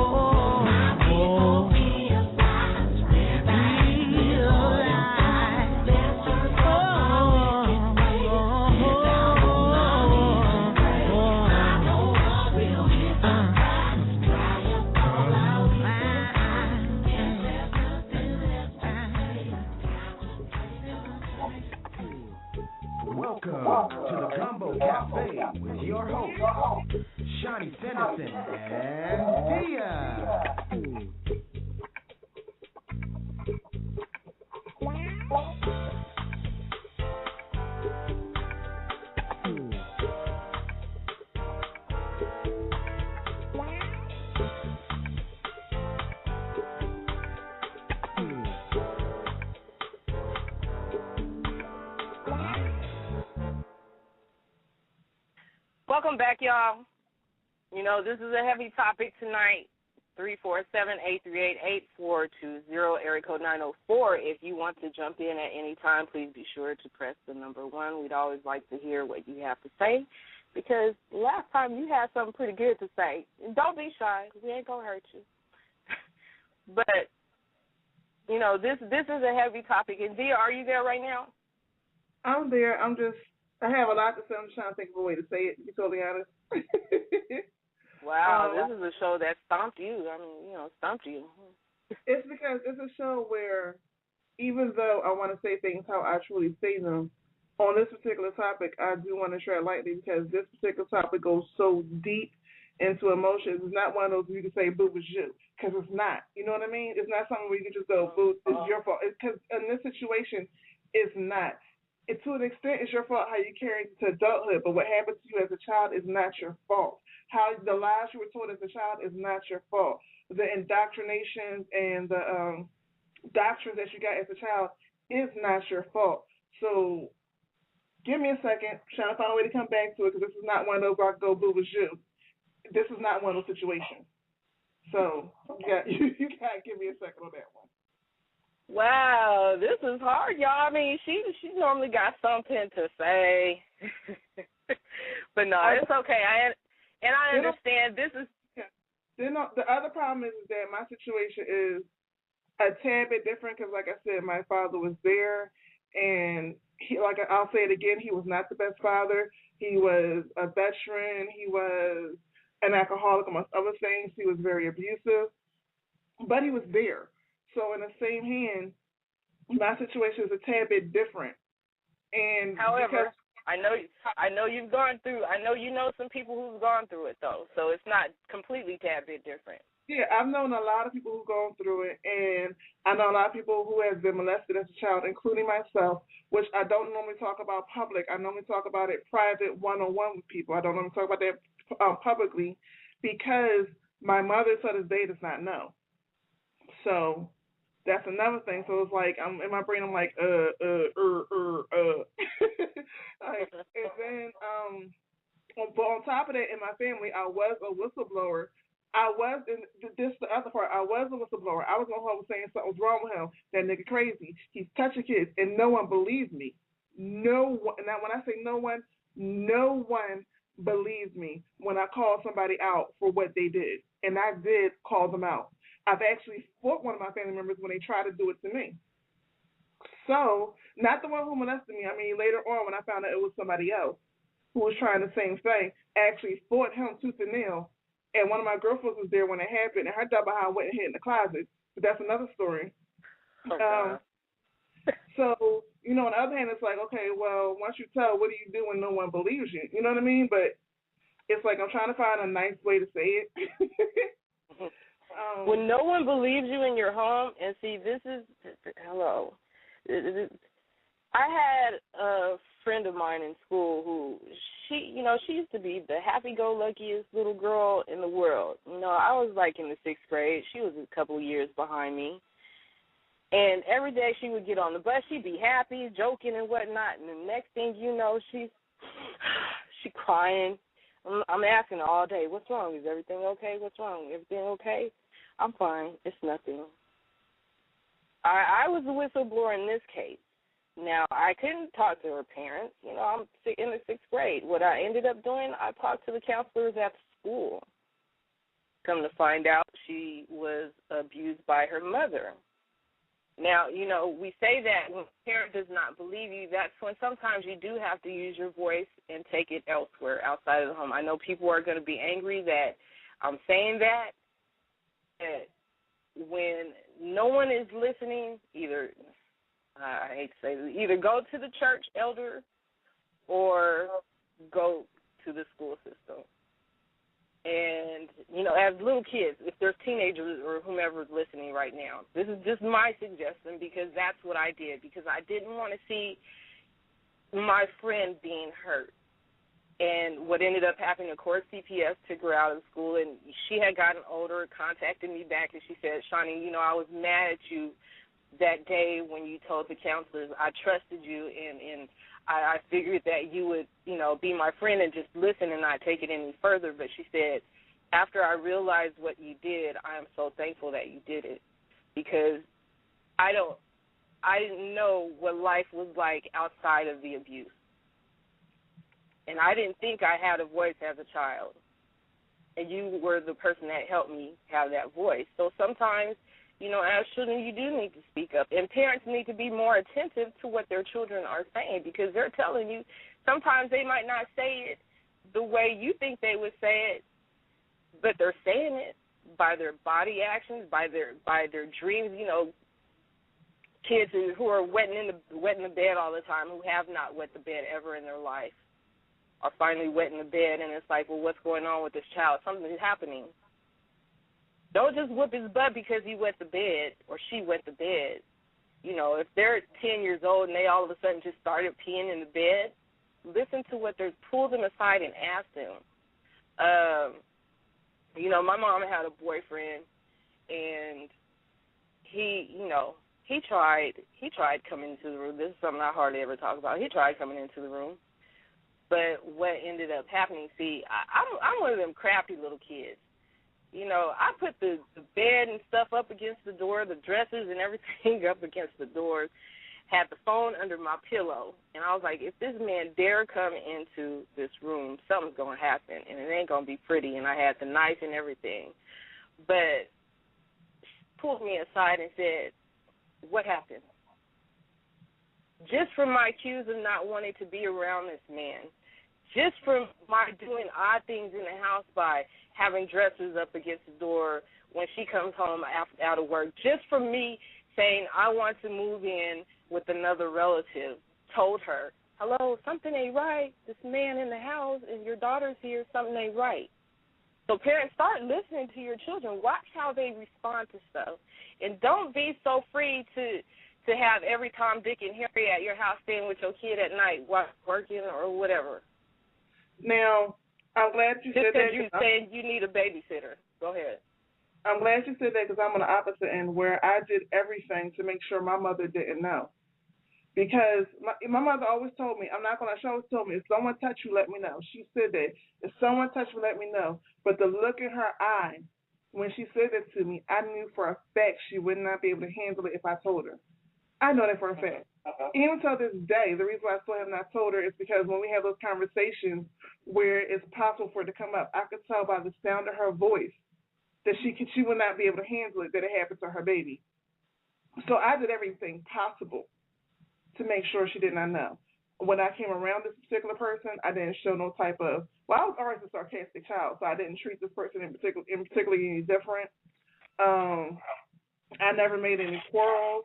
Welcome to the Gumbo Cafe with your hosts, Shani and Diyah. Welcome back, y'all. This is a heavy topic tonight. 347-838-8420, area code 904. If you want to jump in at any time, please be sure to press the number 1. We'd always like to hear what you have to say because last time you had something pretty good to say. Don't be shy. We ain't going to hurt you. But this is a heavy topic. And Diyah, are you there right now? I'm there. I have a lot to say. I'm just trying to think of a way to say it, to be totally honest. Wow, this is a show that stumped you. Stumped you. It's because it's a show where, even though I want to say things how I truly say them, on this particular topic, I do want to tread lightly because this particular topic goes so deep into emotions. It's not one of those where you can say, boo, was you, because it's not. You know what I mean? It's not something where you can just go, boo, it's your fault. Because in this situation, it's not. To an extent, it's your fault how you carry it to adulthood, but what happened to you as a child is not your fault. How the lies you were told as a child is not your fault. The indoctrinations and the doctrines that you got as a child is not your fault. So give me a second, trying to find a way to come back to it, because this is not one of those where I go, boo, was you. This is not one of those situations. So you got to give me a second on that one. Wow, this is hard, y'all. I mean, she normally got something to say, but no, it's okay. I understand. This is. The other problem is that my situation is a tad bit different because, like I said, my father was there, and I'll say it again, he was not the best father. He was a veteran. He was an alcoholic, amongst other things. He was very abusive, but he was there. So in the same hand, my situation is a tad bit different. And however, I know you've gone through. I know you know some people who've gone through it though, so it's not completely tad bit different. Yeah, I've known a lot of people who've gone through it, and I know a lot of people who have been molested as a child, including myself, which I don't normally talk about public. I normally talk about it private, one-on-one with people. I don't normally talk about that publicly because my mother to this day does not know. So that's another thing. So it's like I'm in my brain. I'm like, like, and then but on top of that, in my family, I was a whistleblower. This the other part. I was a whistleblower. I was on home saying something was wrong with him. That nigga crazy. He's touching kids, and no one believed me. No one. Now, when I say no one believed me when I called somebody out for what they did, and I did call them out. I've actually fought one of my family members when they tried to do it to me. So, not the one who molested me. I mean, later on when I found out it was somebody else who was trying the same thing, I actually fought him tooth and nail. And one of my girlfriends was there when it happened, and her double behind went and hid in the closet. But that's another story. So, on the other hand, it's like, okay, well, once you tell, what do you do when no one believes you? You know what I mean? But it's like I'm trying to find a nice way to say it. When no one believes you in your home, and see, this is, hello. I had a friend of mine in school who, she used to be the happy-go-luckiest little girl in the world. I was like in the 6th grade. She was a couple of years behind me. And every day she would get on the bus, she'd be happy, joking and whatnot. And the next thing you know, she's crying. I'm asking her all day, what's wrong? Is everything okay? What's wrong? Everything okay? I'm fine. It's nothing. I was a whistleblower in this case. Now, I couldn't talk to her parents. I'm in the 6th grade. What I ended up doing, I talked to the counselors at the school. Come to find out, she was abused by her mother. Now, we say that when a parent does not believe you, that's when sometimes you do have to use your voice and take it elsewhere, outside of the home. I know people are going to be angry that I'm saying that when no one is listening, either, I hate to say this, either go to the church elder or go to the school system. And, as little kids, if there's teenagers or whomever is listening right now, this is just my suggestion because that's what I did, because I didn't want to see my friend being hurt. And what ended up happening, of course, CPS took her out of school, and she had gotten older, contacted me back, and she said, Shani, I was mad at you that day when you told the counselors. I trusted you, and I figured that you would, be my friend and just listen and not take it any further. But she said, after I realized what you did, I am so thankful that you did it, because I didn't know what life was like outside of the abuse. And I didn't think I had a voice as a child. And you were the person that helped me have that voice. So sometimes as children, you do need to speak up. And parents need to be more attentive to what their children are saying, because they're telling you sometimes they might not say it the way you think they would say it, but they're saying it by their body actions, by their dreams. Kids who are wetting the bed all the time, who have not wet the bed ever in their life, are finally wetting the bed, and it's like, well, what's going on with this child? Something is happening. Don't just whip his butt because he wet the bed or she wet the bed. If they're 10 years old and they all of a sudden just started peeing in the bed, listen to what they're, pull them aside and ask them. My mom had a boyfriend, and he tried coming into the room. This is something I hardly ever talk about. He tried coming into the room, but what ended up happening? See, I'm one of them crafty little kids. I put the bed and stuff up against the door, the dresses and everything up against the doors, had the phone under my pillow, and I was like, if this man dare come into this room, something's going to happen, and it ain't going to be pretty, and I had the knife and everything. But she pulled me aside and said, what happened? Just from my cues of not wanting to be around this man, just from my doing odd things in the house by having dressers up against the door when she comes home out of work, just from me saying I want to move in with another relative, told her, hello, something ain't right. This man in the house and your daughter's here, something ain't right. So parents, start listening to your children. Watch how they respond to stuff. And don't be so free to have every Tom, Dick, and Harry at your house staying with your kid at night while working or whatever. Now, I'm glad you said that. Just because you saying you need a babysitter. Go ahead. I'm glad you said that, because I'm on the opposite end, where I did everything to make sure my mother didn't know. Because my mother always told me, she always told me, if someone touch you, let me know. She said that. If someone touch me, let me know. But the look in her eye when she said that to me, I knew for a fact she would not be able to handle it if I told her. I know that for a fact. Even till this day, the reason why I still have not told her is because when we have those conversations where it's possible for it to come up, I could tell by the sound of her voice that she would not be able to handle it, that it happened to her baby. So I did everything possible to make sure she did not know. When I came around this particular person, I didn't show no type of, I was always a sarcastic child, so I didn't treat this person in particularly any different. I never made any quarrels.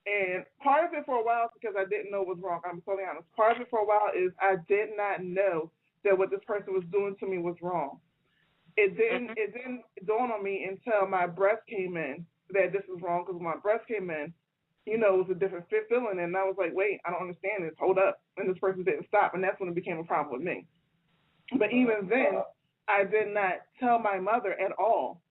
And part of it for a while is because I didn't know what was wrong. I'm totally honest. Part of it for a while is I did not know that what this person was doing to me was wrong. It didn't dawn on me until my breast came in that this was wrong, because when my breast came in, it was a different feeling, and I was like, wait, I don't understand this. Hold up. And this person didn't stop, and that's when it became a problem with me. But even then, I did not tell my mother at all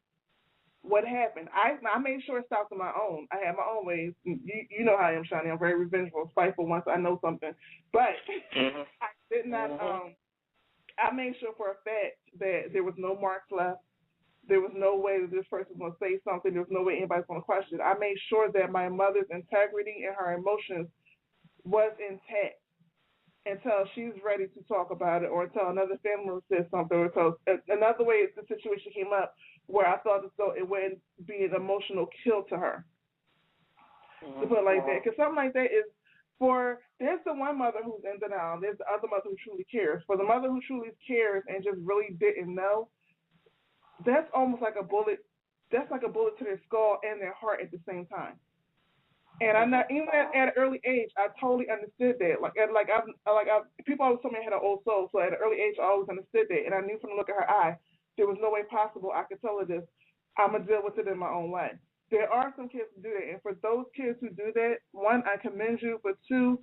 what happened. I made sure it stopped on my own. I had my own ways. You know how I am, Shani. I'm very revengeful, spiteful once I know something. But I did not. I made sure for a fact that there was no marks left. There was no way that this person was going to say something. There was no way anybody's going to question it. I made sure that my mother's integrity and her emotions was intact until she's ready to talk about it, or until another family member says something, or until another way the situation came up where I thought as though it wouldn't be an emotional kill to her. To put it like that. Because something like that is there's the one mother who's in denial, there's the other mother who truly cares. For the mother who truly cares and just really didn't know, that's almost like a bullet. That's like a bullet to their skull and their heart at the same time. And even at an early age, I totally understood that. People always told me I had an old soul, so at an early age, I always understood that. And I knew from the look of her eye, there was no way possible I could tell her this. I'm gonna deal with it in my own way. There are some kids who do that, and for those kids who do that, one, I commend you, but two,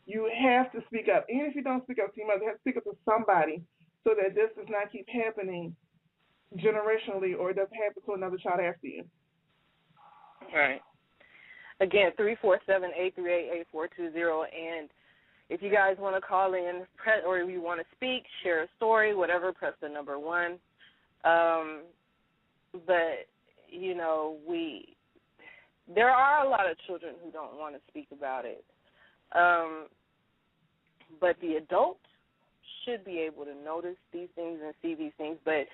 you have to speak up. Even if you don't speak up to your mother, you have to speak up to somebody so that this does not keep happening generationally, or it doesn't happen to another child after you. All right. Again, 347-838-8420, and if you guys want to call in or you want to speak, share a story, whatever, press the number 1. But, there are a lot of children who don't want to speak about it. But the adults should be able to notice these things and see these things. But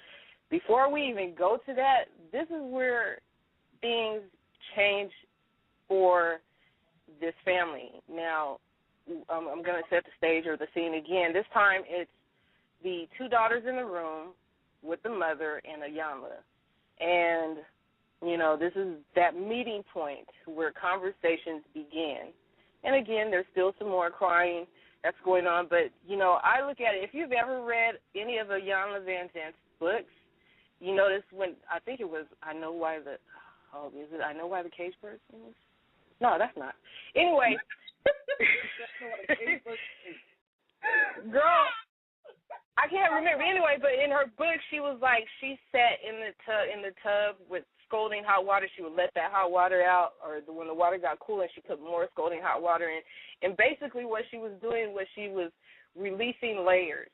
before we even go to that, this is where things change for this family. Now, I'm going to set the stage or the scene again. This time it's the two daughters in the room with the mother and Ayanla. And, you know, this is that meeting point where conversations begin. And, again, there's still some more crying that's going on. But, you know, I look at it. If you've ever read any of Ayanla Van Zant's books, you notice when, I think it was I Know Why the Cage Bird sings? No, that's not. Anyway. Girl, I can't remember. Anyway, but in her book, she was like, she sat in the tub with scalding hot water. She would let that hot water out, or when the water got cooler, she put more scalding hot water in. And basically what she was doing was she was releasing layers.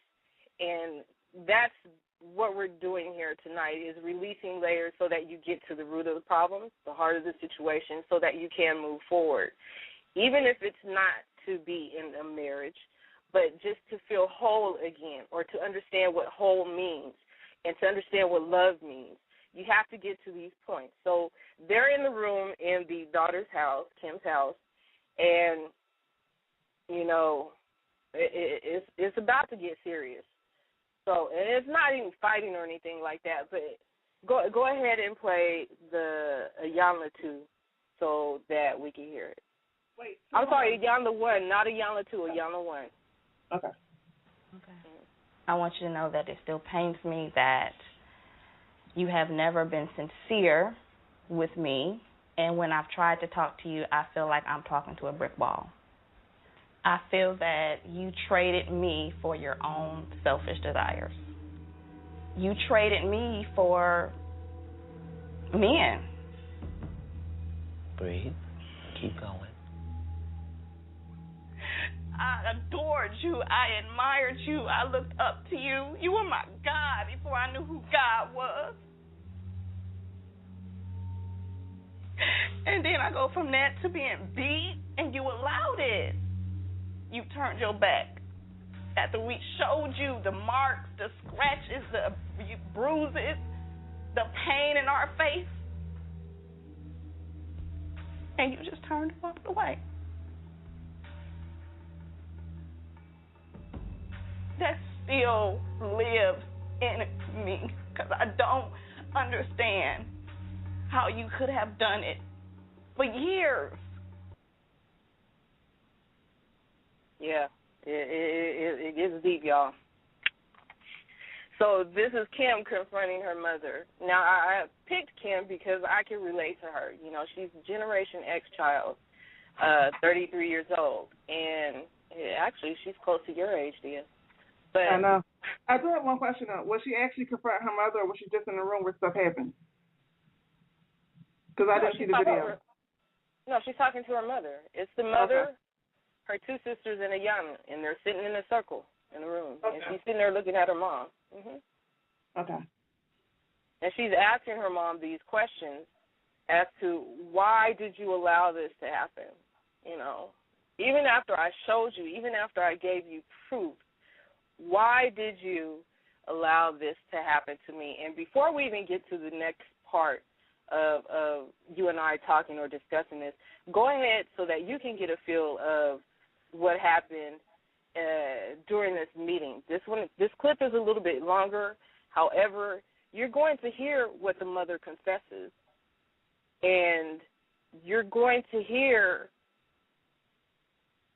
And that's what we're doing here tonight, is releasing layers so that you get to the root of the problem, the heart of the situation, so that you can move forward. Even if it's not to be in a marriage, but just to feel whole again, or to understand what whole means and to understand what love means. You have to get to these points. So they're in the room in the daughter's house, Kim's house, and, you know, it's about to get serious. So, and it's not even fighting or anything like that, but go ahead and play the Ayanla 2 so that we can hear it. Wait. I'm sorry, Ayanla 1, not Ayanla 2, Ayanla 1. Okay. I want you to know that it still pains me that you have never been sincere with me, and when I've tried to talk to you, I feel like I'm talking to a brick wall. I feel that you traded me for your own selfish desires. You traded me for men. Breathe. Keep going. I adored you. I admired you. I looked up to you. You were my God before I knew who God was. And then I go from that to being beat, and you allowed it. You turned your back after we showed you the marks, the scratches, the bruises, the pain in our face. And you just turned and walked away. That still lives in me because I don't understand how you could have done it for years. Yeah, it gets deep, y'all. So this is Kim confronting her mother. Now, I picked Kim because I can relate to her. You know, she's Generation X child, 33 years old. And actually, she's close to your age, Diyah. But I know. I do have one question, though. Was she actually confronting her mother, or was she just in the room where stuff happened? Because I didn't see the video. No, she's talking to her mother. It's the mother, her two sisters, and Ayanla, and they're sitting in a circle in the room. Okay. And she's sitting there looking at her mom. Mm-hmm. Okay. And she's asking her mom these questions as to why did you allow this to happen? You know, even after I showed you, even after I gave you proof, why did you allow this to happen to me? And before we even get to the next part of you and I talking or discussing this, go ahead so that you can get a feel of what happened during this meeting. This clip is a little bit longer. However, you're going to hear what the mother confesses, and you're going to hear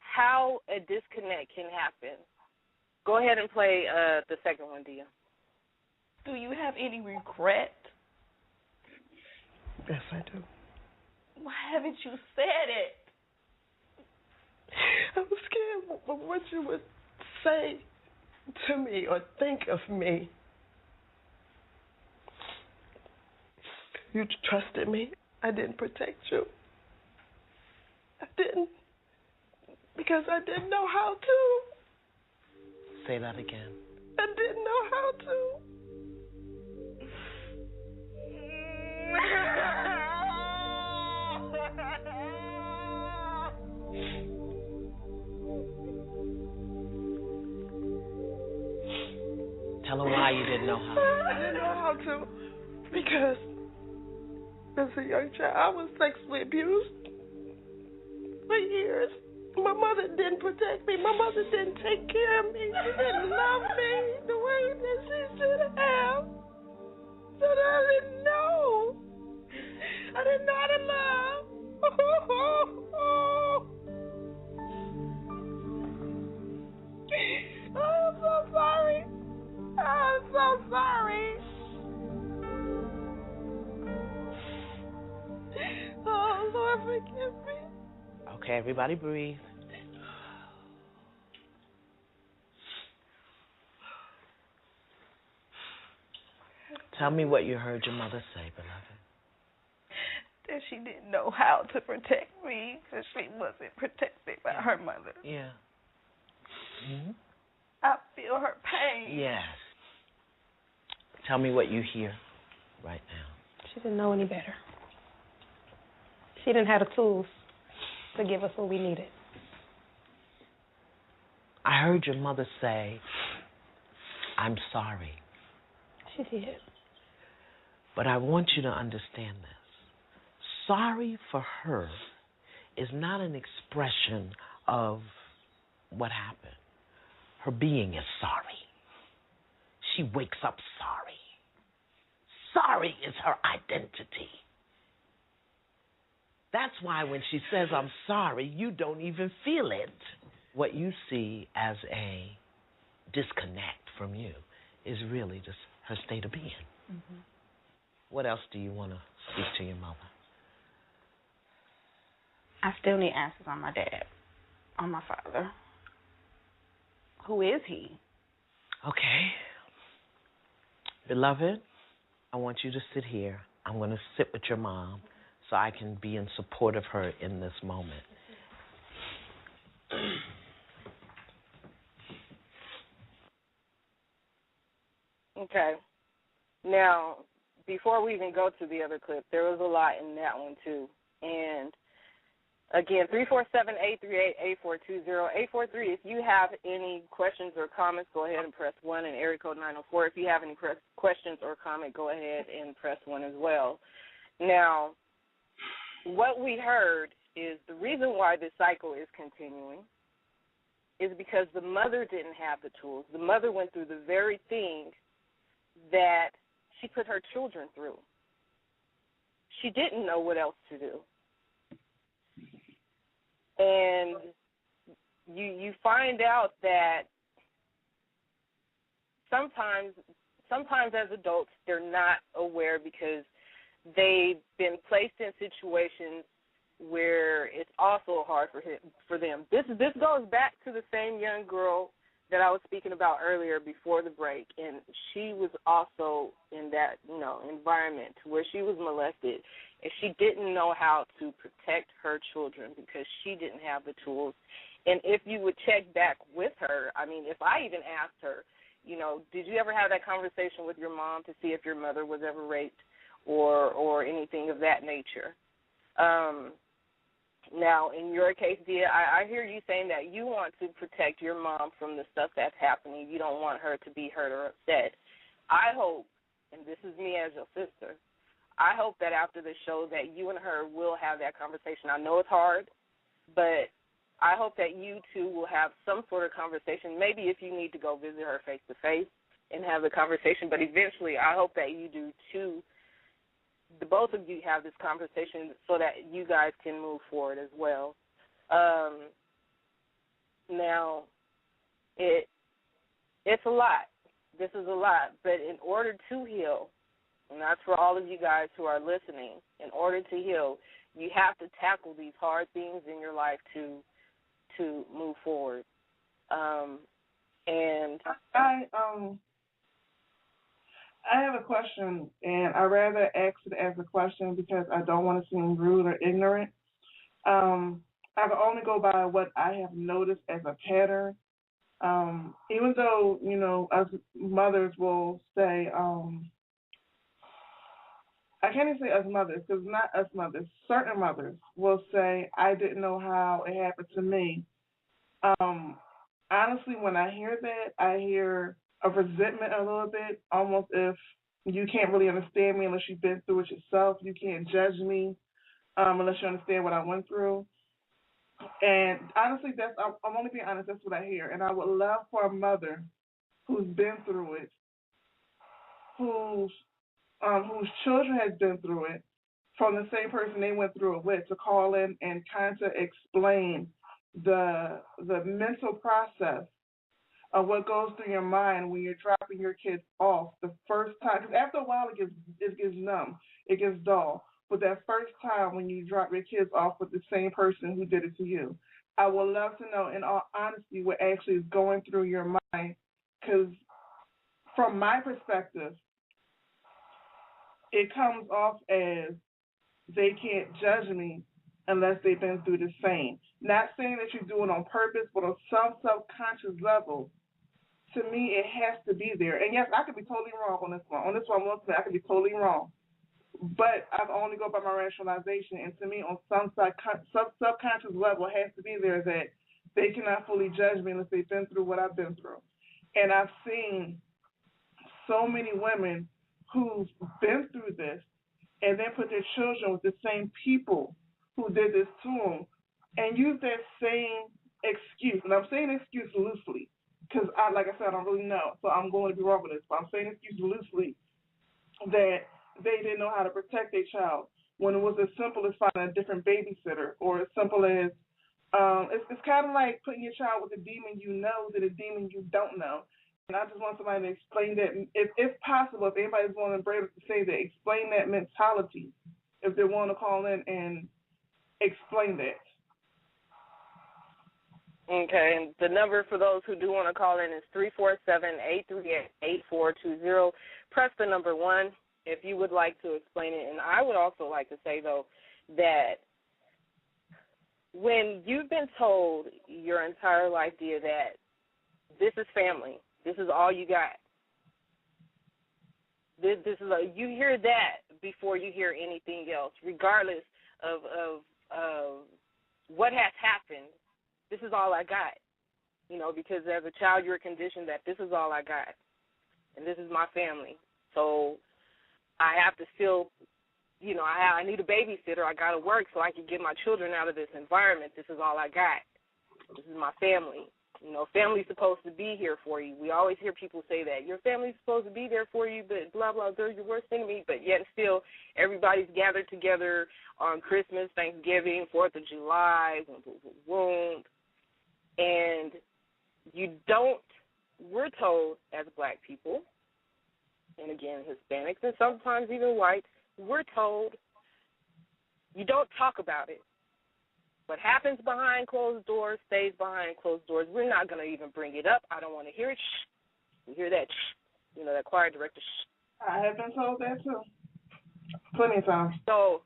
how a disconnect can happen. Go ahead and play the second one, Diyah. Do you have any regret? Yes, I do. Why haven't you said it? I was scared of what you would say to me or think of me. You trusted me. I didn't protect you. I didn't. Because I didn't know how to. Say that again. I didn't know how to. Tell her why you didn't know how. I didn't know how to because as a young child, I was sexually abused for years. My mother didn't protect me. My mother didn't take care of me. She didn't love me the way that she should have. So I didn't know. I didn't know how to love. I'm so sorry. I'm so sorry. Oh, Lord, forgive me. Okay, everybody breathe. Tell me what you heard your mother say, beloved. That she didn't know how to protect me because she wasn't protected by her mother. Yeah. Mm-hmm. I feel her pain. Yes. Tell me what you hear right now. She didn't know any better. She didn't have the tools to give us what we needed. I heard your mother say, I'm sorry. She did. But I want you to understand this. Sorry for her is not an expression of what happened. Her being is sorry. She wakes up sorry. Sorry is her identity. That's why when she says, I'm sorry, you don't even feel it. What you see as a disconnect from you is really just her state of being. Mm-hmm. What else do you want to speak to your mother? I still need answers on my dad, on my father. Who is he? Okay. Beloved, I want you to sit here. I'm going to sit with your mom so I can be in support of her in this moment. Okay. Now, before we even go to the other clip, there was a lot in that one, too. And, again, 347-838-8420. 843, if you have any questions or comments, go ahead and press 1, and area code 904. If you have any questions or comment, go ahead and press 1 as well. Now, what we heard is the reason why this cycle is continuing is because the mother didn't have the tools. The mother went through the very thing that she put her children through. She didn't know what else to do. And you find out that sometimes as adults they're not aware because they've been placed in situations where it's also hard for them. This goes back to the same young girl that I was speaking about earlier before the break, and she was also in that, environment where she was molested, and she didn't know how to protect her children because she didn't have the tools. And if you would check back with her, I mean, if I even asked her, did you ever have that conversation with your mom to see if your mother was ever raped or anything of that nature? Now, in your case, Diyah, I hear you saying that you want to protect your mom from the stuff that's happening. You don't want her to be hurt or upset. I hope, and this is me as your sister, I hope that after the show that you and her will have that conversation. I know it's hard, but I hope that you two will have some sort of conversation. Maybe if you need to go visit her face-to-face and have the conversation, but eventually I hope that you do too. The both of you have this conversation so that you guys can move forward as well. Now, it's a lot. This is a lot. But in order to heal, and that's for all of you guys who are listening, in order to heal, you have to tackle these hard things in your life to move forward. And I have a question, and I'd rather ask it as a question because I don't want to seem rude or ignorant. I can only go by what I have noticed as a pattern. Even though, us mothers will say, I can't even say us mothers because not us mothers. Certain mothers will say, I didn't know how it happened to me. Honestly, when I hear that, I hear a resentment a little bit, almost if You can't really understand me unless you've been through it yourself. You can't judge me unless you understand what I went through. And honestly, I'm only being honest. That's what I hear. And I would love for a mother who's been through it, whose children has been through it, from the same person they went through it with, to call in and kind of explain the mental process of what goes through your mind when you're dropping your kids off the first time. Because after a while, it gets numb, it gets dull. But that first time when you drop your kids off with the same person who did it to you, I would love to know, in all honesty, what actually is going through your mind. Because from my perspective, it comes off as they can't judge me unless they've been through the same. Not saying that you do it on purpose, but on some subconscious level, to me, it has to be there. And yes, I could be totally wrong on this one. On this one, I could be totally wrong. But I've only go by my rationalization. And to me, on some subconscious level, it has to be there that they cannot fully judge me unless they've been through what I've been through. And I've seen so many women who've been through this and then put their children with the same people who did this to them and use that same excuse. And I'm saying excuse loosely because, like I said, I don't really know, so I'm going to be wrong with this. But I'm saying excuse loosely that they didn't know how to protect their child when it was as simple as finding a different babysitter, or as simple as it's kind of like putting your child with a demon you know than a demon you don't know. And I just want somebody to explain that, if possible, if anybody's willing and brave to say that, explain that mentality, if they want to call in and explain that. Okay, and the number for those who do want to call in is 347-838-8420. Press the number 1 if you would like to explain it. And I would also like to say, though, that when you've been told your entire life, Diyah, that this is family, this is all you got, this is you hear that before you hear anything else, regardless of what has happened. This is all I got, because as a child you're conditioned that this is all I got, and this is my family. So I have to still, I need a babysitter. I got to work so I can get my children out of this environment. This is all I got. This is my family. Family's supposed to be here for you. We always hear people say that. Your family's supposed to be there for you, but blah, blah, they're your worst enemy. But yet still everybody's gathered together on Christmas, Thanksgiving, 4th of July, and we're told as black people, and again, Hispanics and sometimes even whites, we're told you don't talk about it. What happens behind closed doors stays behind closed doors. We're not going to even bring it up. I don't want to hear it. Shh. You hear that? Shh. That choir director. Shh. I have been told that too. Plenty of times. So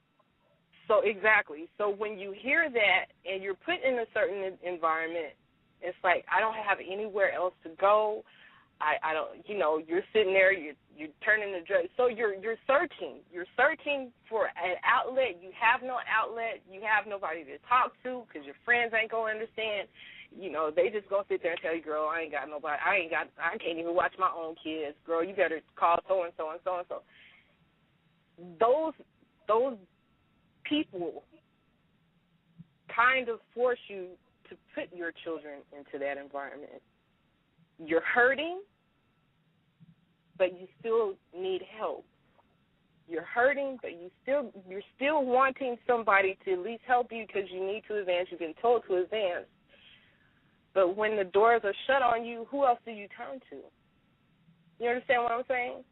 exactly. So when you hear that and you're put in a certain environment, it's like, I don't have anywhere else to go. I don't, you're sitting there, you're turning the drug. So you're searching. You're searching for an outlet. You have no outlet. You have nobody to talk to because your friends ain't going to understand. They just going to sit there and tell you, girl, I ain't got nobody. I can't even watch my own kids. Girl, you better call so-and-so and so-and-so. Those people kind of force you to put your children into that environment. You're hurting, but you still need help. You're hurting, but you're still wanting somebody to at least help you because you need to advance. You've been told to advance. But when the doors are shut on you, who else do you turn to? You understand what I'm saying?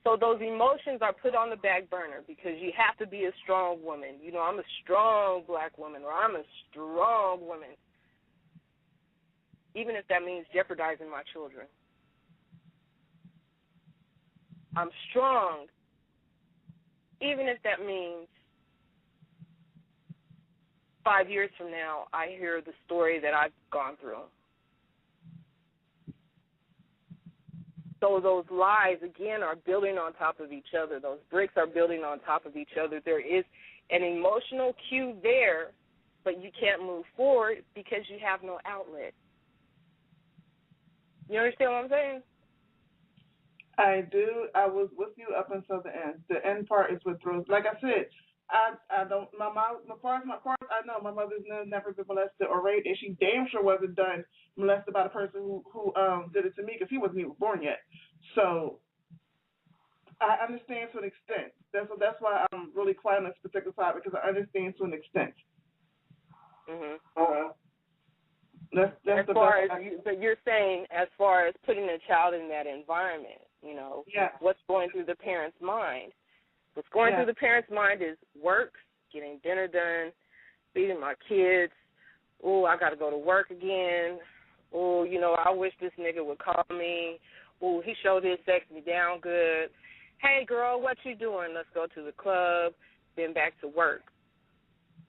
So those emotions are put on the back burner because you have to be a strong woman. I'm a strong black woman, or I'm a strong woman, even if that means jeopardizing my children. I'm strong, even if that means 5 years from now I hear the story that I've gone through. So those lies, again, are building on top of each other. Those bricks are building on top of each other. There is an emotional cue there, but you can't move forward because you have no outlet. You understand what I'm saying? I do. I was with you up until the end. The end part is what throws. Like I said, I don't. My mom, as far as I know, my mother's never been molested or raped, and she damn sure wasn't done molested by the person who did it to me because he wasn't even born yet. So I understand to an extent. That's why I'm really quiet on this particular side because I understand to an extent. That's as far as but you're saying, as far as putting a child in that environment, what's going through the parent's mind. What's going through the parent's mind is work, getting dinner done, feeding my kids. Oh, I got to go to work again. Oh, I wish this nigga would call me. Oh, he showed his sex me down good. Hey, girl, what you doing? Let's go to the club, then back to work.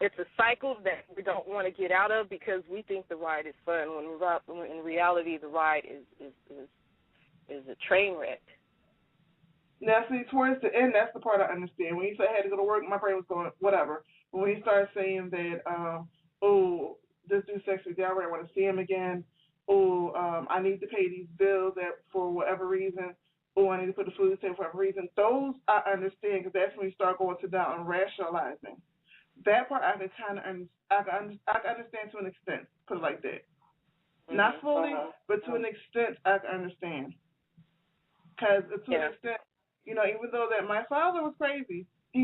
It's a cycle that we don't want to get out of because we think the ride is fun when in reality the ride is a train wreck. Now, see, towards the end, that's the part I understand. When you said I had to go to work, my brain was going, whatever. But when you start saying that, this dude sex me down, I want to see him again. I need to pay these bills for whatever reason. I need to put the food on the table for whatever reason. Those I understand because that's when you start going to down and rationalizing. That part I can kind of I can understand to an extent, put it like that. Not fully, but to an extent I can understand. Because to an extent, even though that my father was crazy, I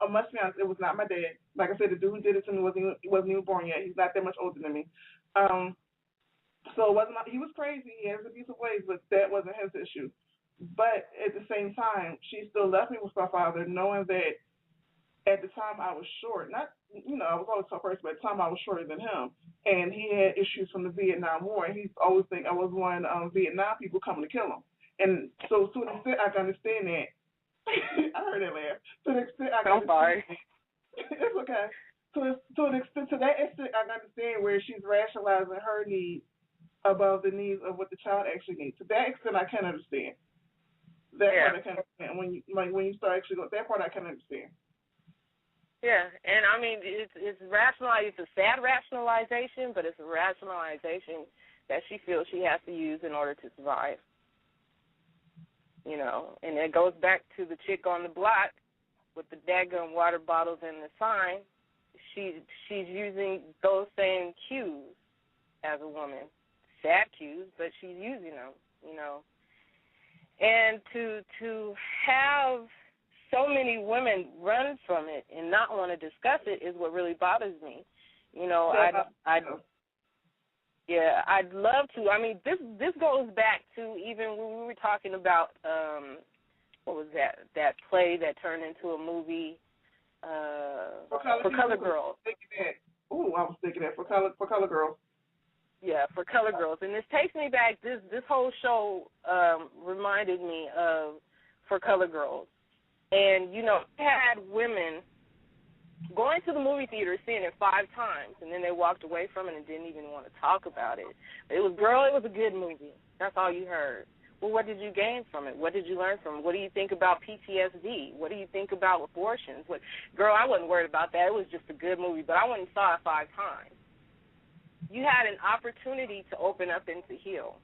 must be honest, it was not my dad. Like I said, the dude who did it to me wasn't even born yet. He's not that much older than me. So it wasn't. He was crazy. He had his abusive ways, but that wasn't his issue. But at the same time, she still left me with my father, knowing that at the time I was short. Not, I was always a tough person, but at the time I was shorter than him. And he had issues from the Vietnam War, and he always think I was one Vietnam people coming to kill him. And so to an extent, I can understand that. I heard that laugh. To an extent, I can understand. It's okay. To an extent, to that extent, I can understand where she's rationalizing her needs above the needs of what the child actually needs. To that extent, I can understand. That part I can understand. When you start actually going, that part I can understand. Yeah, and I mean it's rationalized. It's a sad rationalization, but it's a rationalization that she feels she has to use in order to survive. And it goes back to the chick on the block with the daggum water bottles and the sign. She's using those same cues as a woman, sad cues, but she's using them. And to have so many women run from it and not want to discuss it is what really bothers me. I'd love to. I mean, this goes back to even when we were talking about what was that play that turned into a movie for Color Girls. I was thinking that for Color Girls. Yeah, for Color Girls, and this takes me back. This whole show reminded me of For Color Girls. And, had women going to the movie theater, seeing it 5 times, and then they walked away from it and didn't even want to talk about it. It was a good movie. That's all you heard. Well, what did you gain from it? What did you learn from it? What do you think about PTSD? What do you think about abortions? Girl, I wasn't worried about that. It was just a good movie, but I went and saw it 5 times. You had an opportunity to open up and to heal.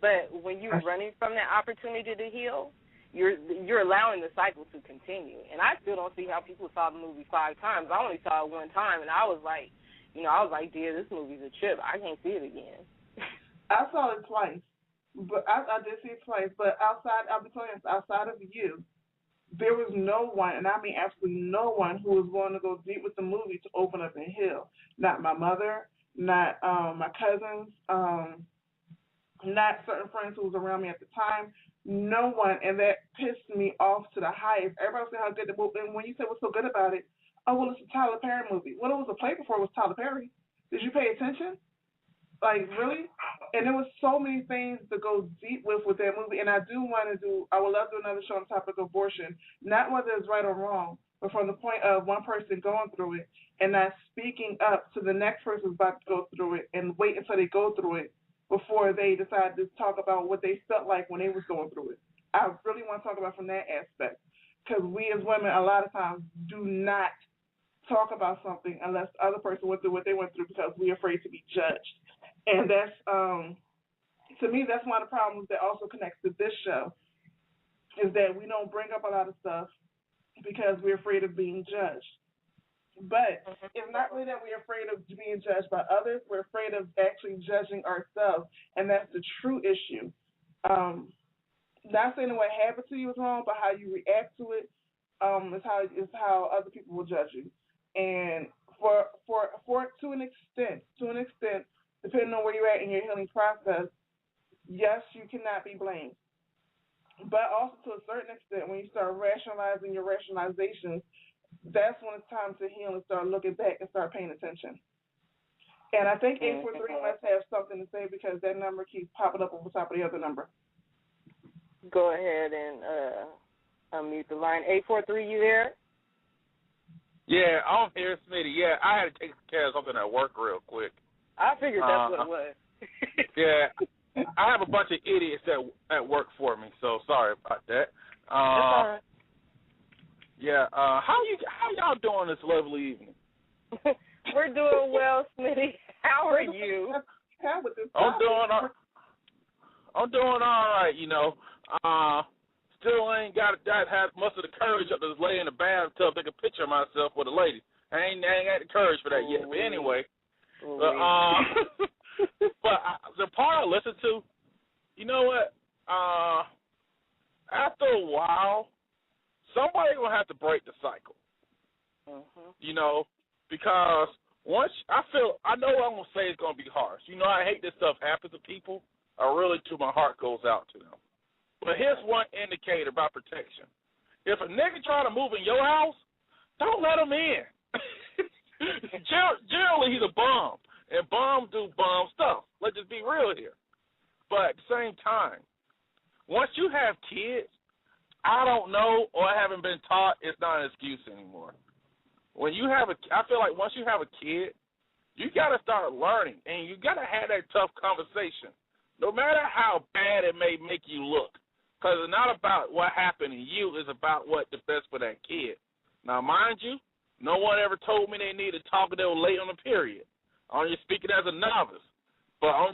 But when you're running from that opportunity to heal, you're allowing the cycle to continue. And I still don't see how people saw the movie 5 times. I only saw it 1 time, and I was like, dear, this movie's a trip. I can't see it again. I saw it twice. But I did see it twice. But outside of you, there was no one, and I mean absolutely no one, who was willing to go deep with the movie to open up and heal. Not my mother, not my cousins, not certain friends who was around me at the time. No one, and that pissed me off to the highest. Everybody was saying how good the movie, and when you said what's so good about it, it's a Tyler Perry movie. Well, it was a play before it was Tyler Perry. Did you pay attention? Like, really? And there was so many things to go deep with that movie, and I would love to do another show on the topic of abortion, not whether it's right or wrong, but from the point of one person going through it and not speaking up to the next person who's about to go through it and wait until they go through it before they decide to talk about what they felt like when they was going through it. I really want to talk about from that aspect, because we as women a lot of times do not talk about something unless the other person went through what they went through because we're afraid to be judged. And that's, to me, that's one of the problems that also connects to this show, is that we don't bring up a lot of stuff because we're afraid of being judged. But it's not really that we're afraid of being judged by others. We're afraid of actually judging ourselves, and that's the true issue. Not saying that what happened to you is wrong, but how you react to it is how other people will judge you. And for to an extent, depending on where you're at in your healing process, yes, you cannot be blamed. But also to a certain extent, when you start rationalizing your rationalizations, that's when it's time to heal and start looking back and start paying attention. And I think 843 must have something to say because that number keeps popping up over top of the other number. Go ahead and unmute the line. 843, you there? Yeah, I'm here, Smitty. Yeah, I had to take care of something at work real quick. I figured that's what it was. Yeah, I have a bunch of idiots at work for me, so sorry about that. That's all right. Yeah, how y'all doing this lovely evening? We're doing well, Smitty. How are you? I'm doing all right, you know. Still ain't got have much of the courage up to lay in the bathtub, take a picture of myself with a lady. I ain't got the courage for that yet. But anyway, but the part I listen to, you know what? After a while, somebody gonna have to break the cycle. You know, because once I know what I'm gonna say is gonna be harsh. You know, I hate this stuff happens to people. I really do. My heart goes out to them. But here's one indicator about protection. If a nigga try to move in your house, don't let him in. Generally, he's a bum, and bums do bum stuff. Let's just be real here. But at the same time, once you have kids, I don't know or I haven't been taught, it's not an excuse anymore. When you have I feel like once you have a kid, you got to start learning, and you got to have that tough conversation, no matter how bad it may make you look. Because it's not about what happened to you. It's about what's the best for that kid. Now, mind you, no one ever told me they needed to talk until they were late on the period. I'm just speaking as a novice. But I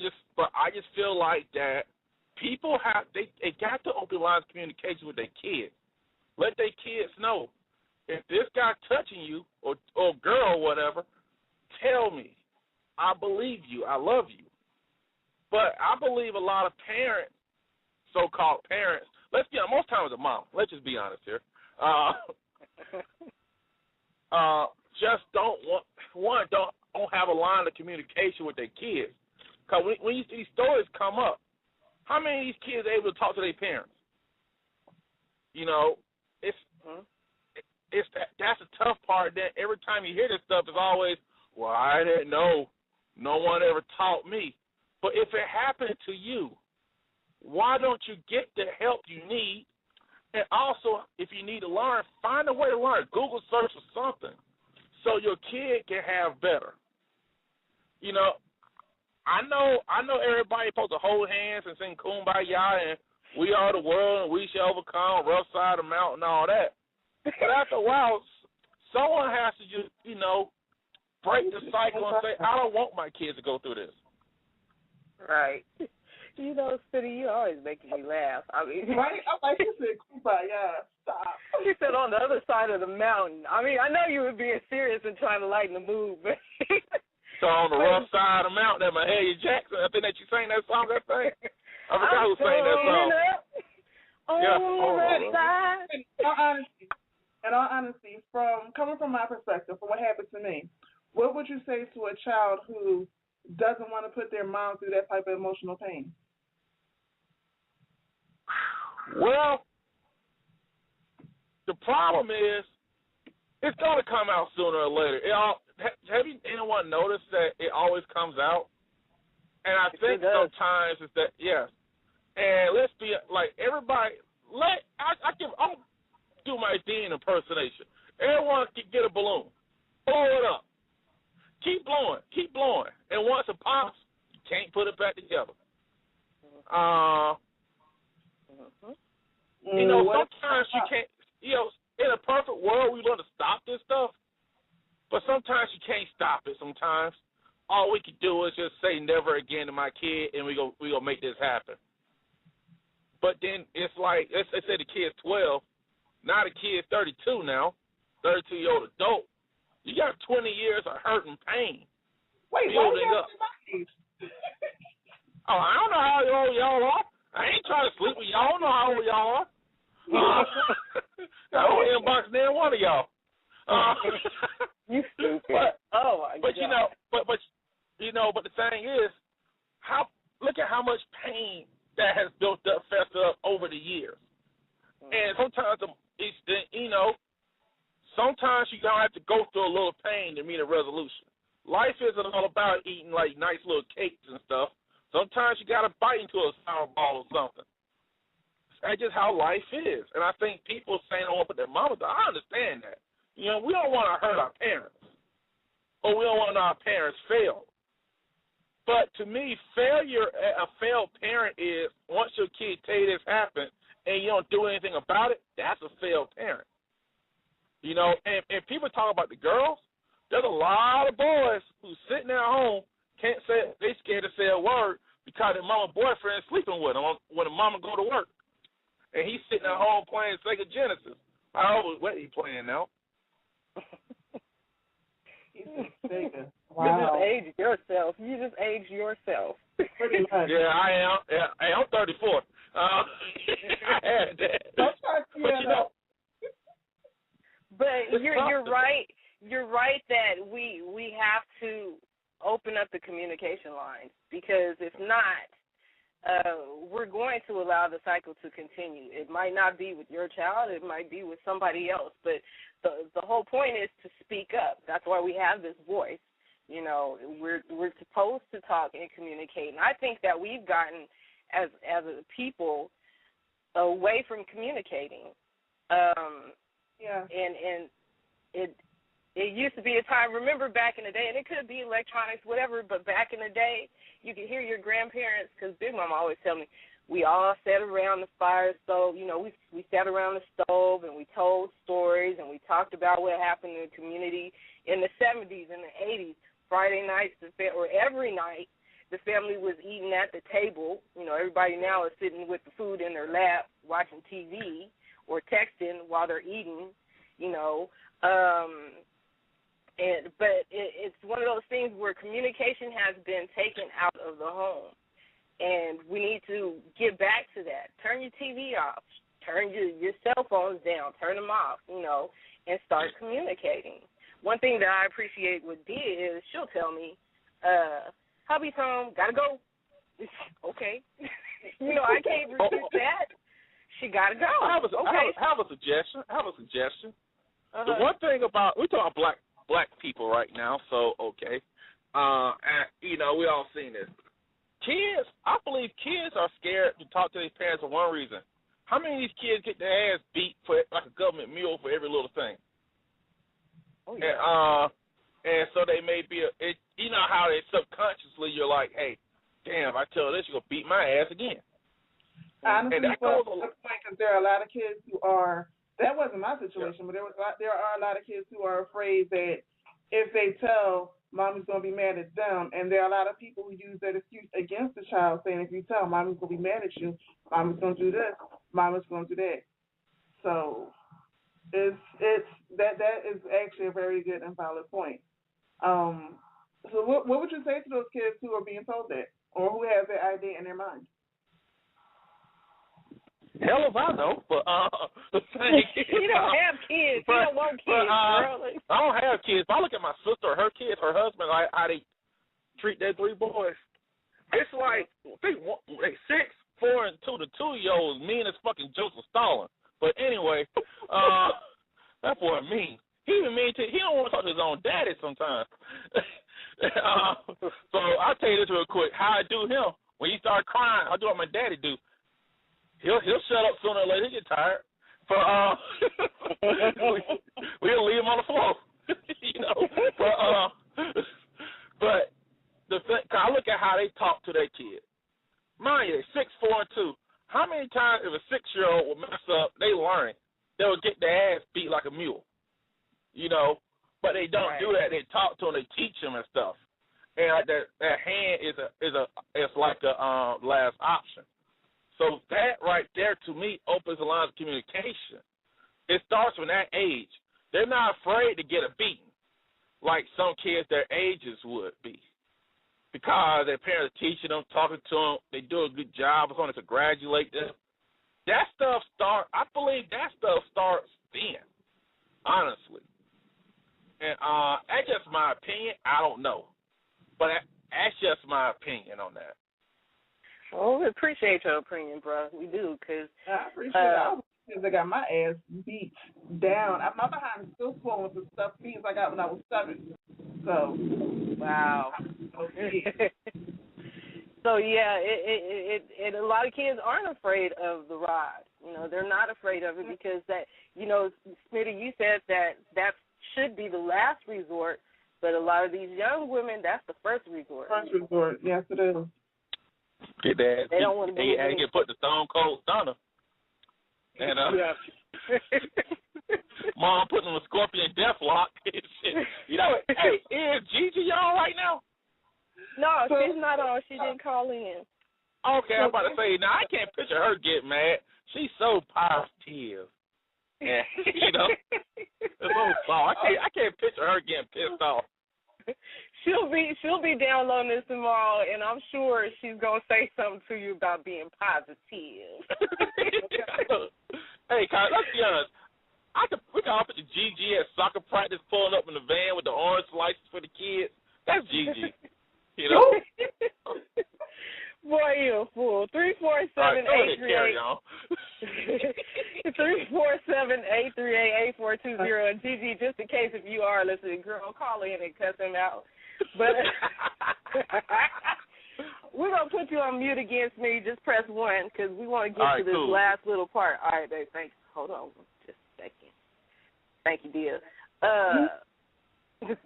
just feel like that people they got to open lines of communication with their kids. Let their kids know, if this guy touching you or girl or whatever, tell me. I believe you. I love you. But I believe a lot of parents, so-called parents, let's be honest, most times a mom, let's just be honest here, just don't have a line of communication with their kids. Because when these stories come up, how many of these kids are able to talk to their parents? You know, that's the tough part. That every time you hear this stuff, it's always, well, I didn't know. No one ever taught me. But if it happened to you, why don't you get the help you need? And also, if you need to learn, find a way to learn. Google search for something so your kid can have better. You know, I know everybody's supposed to hold hands and sing Kumbaya and we are the world and we shall overcome, rough side of the mountain, all that. But after a while, someone has to just, you know, break the cycle and say, I don't want my kids to go through this. Right. You know, City, you're always making me laugh. I mean, right? I'm like, you said, Kumbaya, stop. You said on the other side of the mountain. I mean, I know you were being serious and trying to lighten the mood, but. So on the rough side of the mountain, that Mahalia Jackson, I think that you sang that song, that thing. I forgot who sang that song. On the rough side. In all honesty, from coming from my perspective, from what happened to me, what would you say to a child who doesn't want to put their mom through that type of emotional pain? Well, the problem is it's going to come out sooner or later. Have you anyone noticed that it always comes out? And I think sometimes it's that, yes. And let's be like everybody. I'll do my Dean impersonation. Everyone can get a balloon, blow it up, keep blowing, and once it pops, you can't put it back together. You know, sometimes you can't. You know, in a perfect world, we want to stop this stuff, but sometimes you can't stop it. Sometimes all we can do is just say never again to my kid, and we go make this happen. But then it's like, let's say the kid's 12. Now the kid's 32 now, 32-year-old adult. You got 20 years of hurt and pain. Wait, why you up. Oh, I don't know how old y'all are. I ain't trying to sleep with y'all. I don't know how old y'all are. I don't inbox near one of y'all. You stupid. But the thing is, look at how much pain that has built up, festered up over the years. And sometimes sometimes you're going to have to go through a little pain to meet a resolution. Life isn't all about eating like nice little cakes and stuff. Sometimes you got to bite into a sour ball or something. That's just how life is. And I think people saying, oh, but their mamas, I understand that. You know, we don't want to hurt our parents. Or we don't want our parents fail. But to me, a failed parent is once your kid tell you this happened and you don't do anything about it, that's a failed parent. You know, and people talk about the girls. There's a lot of boys who sitting at home can't say, they scared to say a word because their mama boyfriend is sleeping with them when the mama go to work. And he's sitting at home playing Sega Genesis. What he playing now? Sega. Wow. You just aged yourself. Pretty much. Yeah, I am. Yeah, I'm 34. I had that. But you're right. You're right that we have to open up the communication lines, because if not, we're going to allow the cycle to continue. It might not be with your child, it might be with somebody else, but the whole point is to speak up. That's why we have this voice. You know, we're supposed to talk and communicate, and I think that we've gotten as a people away from communicating. And it used to be a time, remember back in the day, and it could be electronics, whatever, but back in the day, you could hear your grandparents, because Big Mama always tell me, we all sat around the fire stove. You know, we sat around the stove and we told stories and we talked about what happened in the community in the 70s and the 80s. Friday nights, or every night, the family was eating at the table. You know, everybody now is sitting with the food in their lap, watching TV or texting while they're eating, you know. But it's one of those things where communication has been taken out of the home, and we need to get back to that. Turn your TV off, turn your cell phones down, turn them off, you know, and start communicating. One thing that I appreciate with Diyah is she'll tell me, hubby's home, gotta go. Okay. You know, I can't resist that. She gotta go. I have a suggestion. The one thing about, we're talking black people right now, so okay. And, you know, we all seen this. Kids, I believe kids are scared to talk to their parents for one reason. How many of these kids get their ass beat for like a government mule for every little thing? Oh, yeah. And so they may be, you know how they subconsciously, you're like, hey, damn, if I tell this, you're going to beat my ass again. Honestly, because there are a lot of kids who are, that wasn't my situation, but there are a lot of kids who are afraid that if they tell, mommy's going to be mad at them. And there are a lot of people who use that excuse against the child, saying if you tell, mommy's going to be mad at you, mommy's going to do this, mommy's going to do that. So that is actually a very good and valid point. So what would you say to those kids who are being told that, or who have that idea in their mind? Hell if I know, but the thing you don't have kids. You don't want kids, really. I don't have kids. If I look at my sister, her kids, her husband, how they treat their three boys, it's like they 6, 4, and 2. The 2-year-old is mean as fucking Joseph Stalin. But anyway, that boy mean. He even mean he don't want to talk to his own daddy sometimes. So I'll tell you this real quick. How I do him when he start crying, I'll do what my daddy do. He'll shut up sooner or later. He get tired. But we'll leave him on the floor. You know. But the thing, I look at how they talk to their kids. Mind you, 6, 4, and 2. How many times if a 6-year-old will mess up, they learn they will get their ass beat like a mule. You know. But they don't do that. They talk to them. They teach them and stuff. And like that hand is like a last option. So that right there, to me, opens the lines of communication. It starts from that age. They're not afraid to get a beating like some kids their ages would be, because their parents are teaching them, talking to them. They do a good job. It's going to congratulate them. That stuff I believe that stuff starts then, honestly. And that's just my opinion. I don't know. But that's just my opinion on that. Well, we appreciate your opinion, bro. We do, because I appreciate it. I got my ass beat down. My behind is still swollen with stuff beats I got when I was 7. So, wow. So yeah, it a lot of kids aren't afraid of the rod. You know, they're not afraid of it because that, you know, Smitty, you said that should be the last resort, but a lot of these young women, that's the first resort. First resort, yes, it is. Get that. They don't want to be. They get put the Stone Cold Stunner. And Mom putting on a Scorpion Deathlock. You know, hey, is Gigi on right now? No, she's not on. She didn't call in. Okay, I'm about to say, now I can't picture her getting mad. She's so positive. Yeah, you know, it's so soft. I can't picture her getting pissed off. She'll be downloading this tomorrow, and I'm sure she's gonna say something to you about being positive. Hey, Kyle, let's be honest. We can all put the GG at soccer practice, pulling up in the van with the orange slices for the kids. That's GG. You know. Boy, you a fool. 347-838. 347-838-8420. And Gigi, just in case if you are listening, girl, call in and cuss him out. But we're going to put you on mute against me. Just press 1 because we want to get to this last little part. All right, babe, thanks. Hold on just a second. Thank you, dear.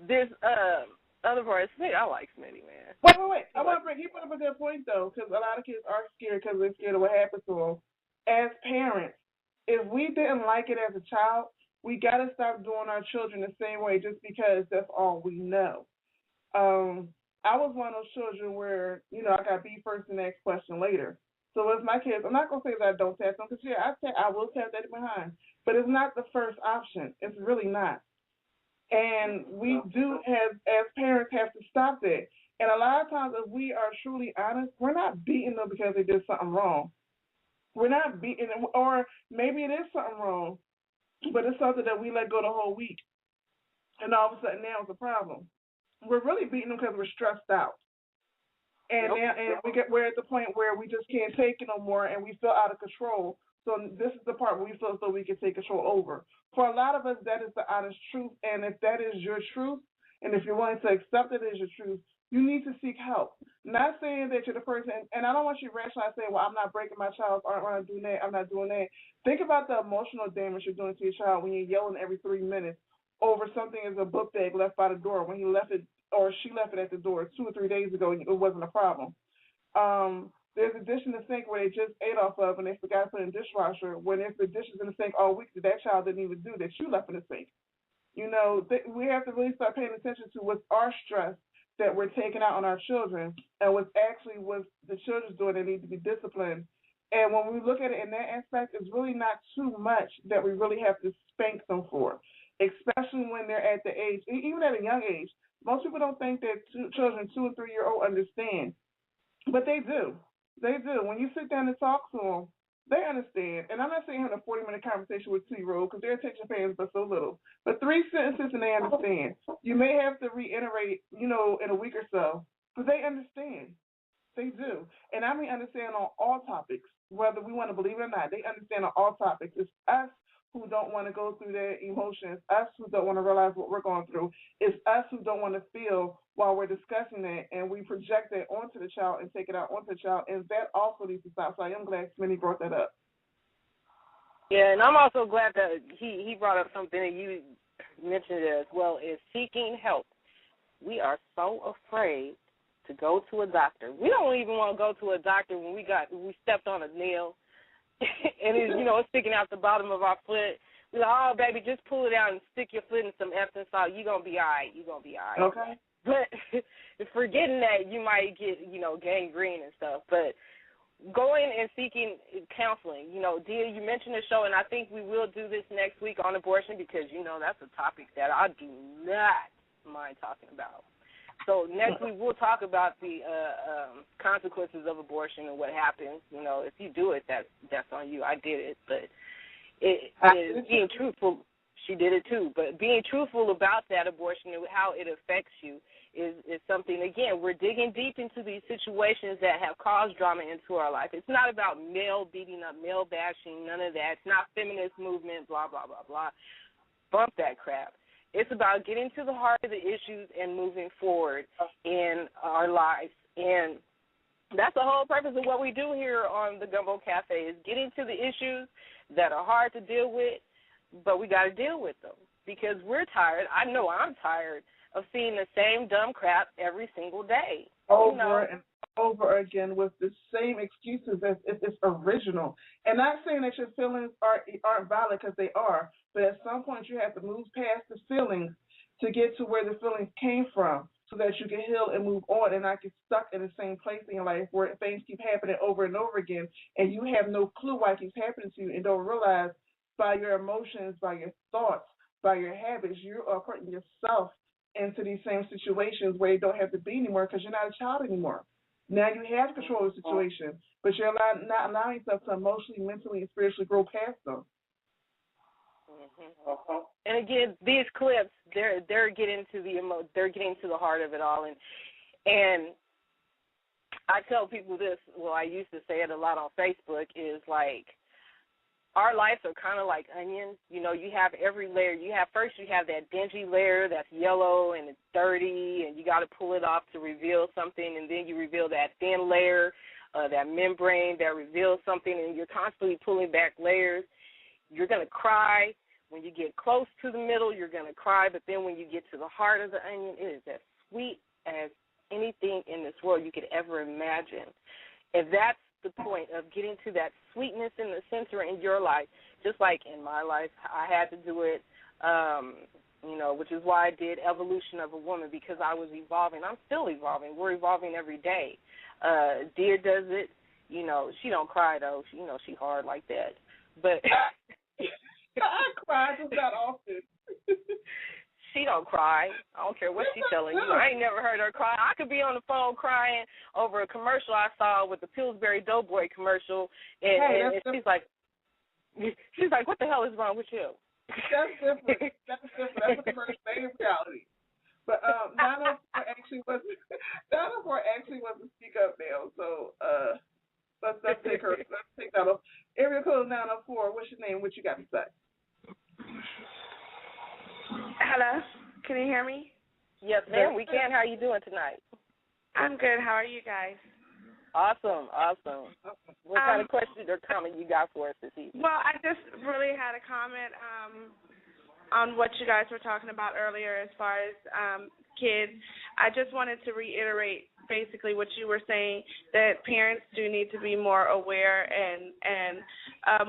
This other part, Smitty, I like Smitty, man. Wait. I want to bring, he put up a good point, though, because a lot of kids are scared because they're scared of what happens to them. As parents, if we didn't like it as a child, we got to stop doing our children the same way just because that's all we know. I was one of those children where, you know, I got beat first and asked question later. So with my kids, I'm not going to say that I don't tap them, because, yeah, I will tap that behind. But it's not the first option. It's really not. And we do have, as parents, have to stop that. And a lot of times, if we are truly honest, we're not beating them because they did something wrong. We're not beating them, or maybe it is something wrong, but it's something that we let go the whole week. And all of a sudden, now it's a problem. We're really beating them because we're stressed out. And we're at the point where we just can't take it no more, and we feel out of control. So this is the part where we feel as though we can take control over. For a lot of us, that is the honest truth. And if that is your truth, and if you're willing to accept it as your truth, you need to seek help. Not saying that you're the person, and I don't want you to rationalize and say, well, I'm not breaking my child's arm, I'm not doing that, I'm not doing that. Think about the emotional damage you're doing to your child when you're yelling every 3 minutes over something as a book bag left by the door when he left it or she left it at the door 2 or 3 days ago and it wasn't a problem. There's a dish in the sink where they just ate off of and they forgot to put in the dishwasher when there's the dishes in the sink all week that child didn't even do that you left in the sink. You know, we have to really start paying attention to what's our stress that we're taking out on our children and what's actually what the children's doing that need to be disciplined. And when we look at it in that aspect, it's really not too much that we really have to spank them for, especially when they're at the age, even at a young age. Most people don't think that children 2 and 3 year old understand, but they do. They do. When you sit down and talk to them, they understand. And I'm not saying having a 40-minute conversation with a 2-year-old because their attention spans are so little. But 3 sentences and they understand. You may have to reiterate, you know, in a week or so, but they understand. They do. And I mean understand on all topics, whether we want to believe it or not. They understand on all topics. It's us who don't want to go through their emotions, us who don't want to realize what we're going through. It's us who don't want to feel while we're discussing it, and we project that onto the child and take it out onto the child, and that also needs to stop. So I am glad Smitty brought that up. Yeah, and I'm also glad that he brought up something that you mentioned as well, is seeking help. We are so afraid to go to a doctor. We don't even want to go to a doctor when we stepped on a nail and it's, you know, it's sticking out the bottom of our foot. We're like, oh, baby, just pull it out and stick your foot in some Epsom salt. You're going to be all right. You're going to be all right. Okay. But forgetting that you might get, you know, gangrene and stuff. But going and seeking counseling. You know, Diyah, you mentioned the show, and I think we will do this next week on abortion because, you know, that's a topic that I do not mind talking about. So next week we'll talk about the consequences of abortion and what happens. You know, if you do it, that's on you. I did it, but it is being truthful. She did it too, but being truthful about that abortion and how it affects you is something. Again, we're digging deep into these situations that have caused drama into our life. It's not about male beating up, male bashing, none of that. It's not feminist movement, blah, blah, blah, blah. Bump that crap. It's about getting to the heart of the issues and moving forward in our lives. And that's the whole purpose of what we do here on the Gumbo Cafe is getting to the issues that are hard to deal with, but we got to deal with them because we're tired. I know I'm tired of seeing the same dumb crap every single day. Over and over again with the same excuses as if it's original. And not saying that your feelings aren't valid because they are, but at some point you have to move past the feelings to get to where the feelings came from so that you can heal and move on and not get stuck in the same place in your life where things keep happening over and over again and you have no clue why it keeps happening to you and don't realize by your emotions, by your thoughts, by your habits, you are putting yourself into these same situations where you don't have to be anymore because you're not a child anymore. Now you have control of the situation, but you're not allowing yourself to emotionally, mentally, and spiritually grow past them. Mm-hmm. And again, these clips, they're getting to the heart of it all, and I tell people this. Well, I used to say it a lot on Facebook. Is like our lives are kind of like onions. You know, you have every layer. You have that dingy layer that's yellow and it's dirty, and you got to pull it off to reveal something, and then you reveal that thin layer, that membrane that reveals something, and you're constantly pulling back layers. You're going to cry. When you get close to the middle, you're going to cry, but then when you get to the heart of the onion, it is as sweet as anything in this world you could ever imagine. And that's the point of getting to that sweetness in the center in your life, just like in my life. I had to do it, you know, which is why I did Evolution of a Woman, because I was evolving. I'm still evolving. We're evolving every day. Diyah does it. You know, she don't cry, though. She hard like that. But I cry just not often. She don't cry. I don't care what she's telling you. I ain't never heard her cry. I could be on the phone crying over a commercial I saw with the Pillsbury Doughboy commercial, and she's like, what the hell is wrong with you? That's different. That's a different state of reality. But 904 actually was to speak up now. So let's take her. Let's take that off. Area code 904. What's your name? What you got to say? Hello, can you hear me? Yes, ma'am, we can. How are you doing tonight? I'm good. How are you guys? Awesome. What kind of question or comment you got for us this evening? Well, I just really had a comment on what you guys were talking about earlier as far as kids. I just wanted to reiterate basically what you were saying, that parents do need to be more aware and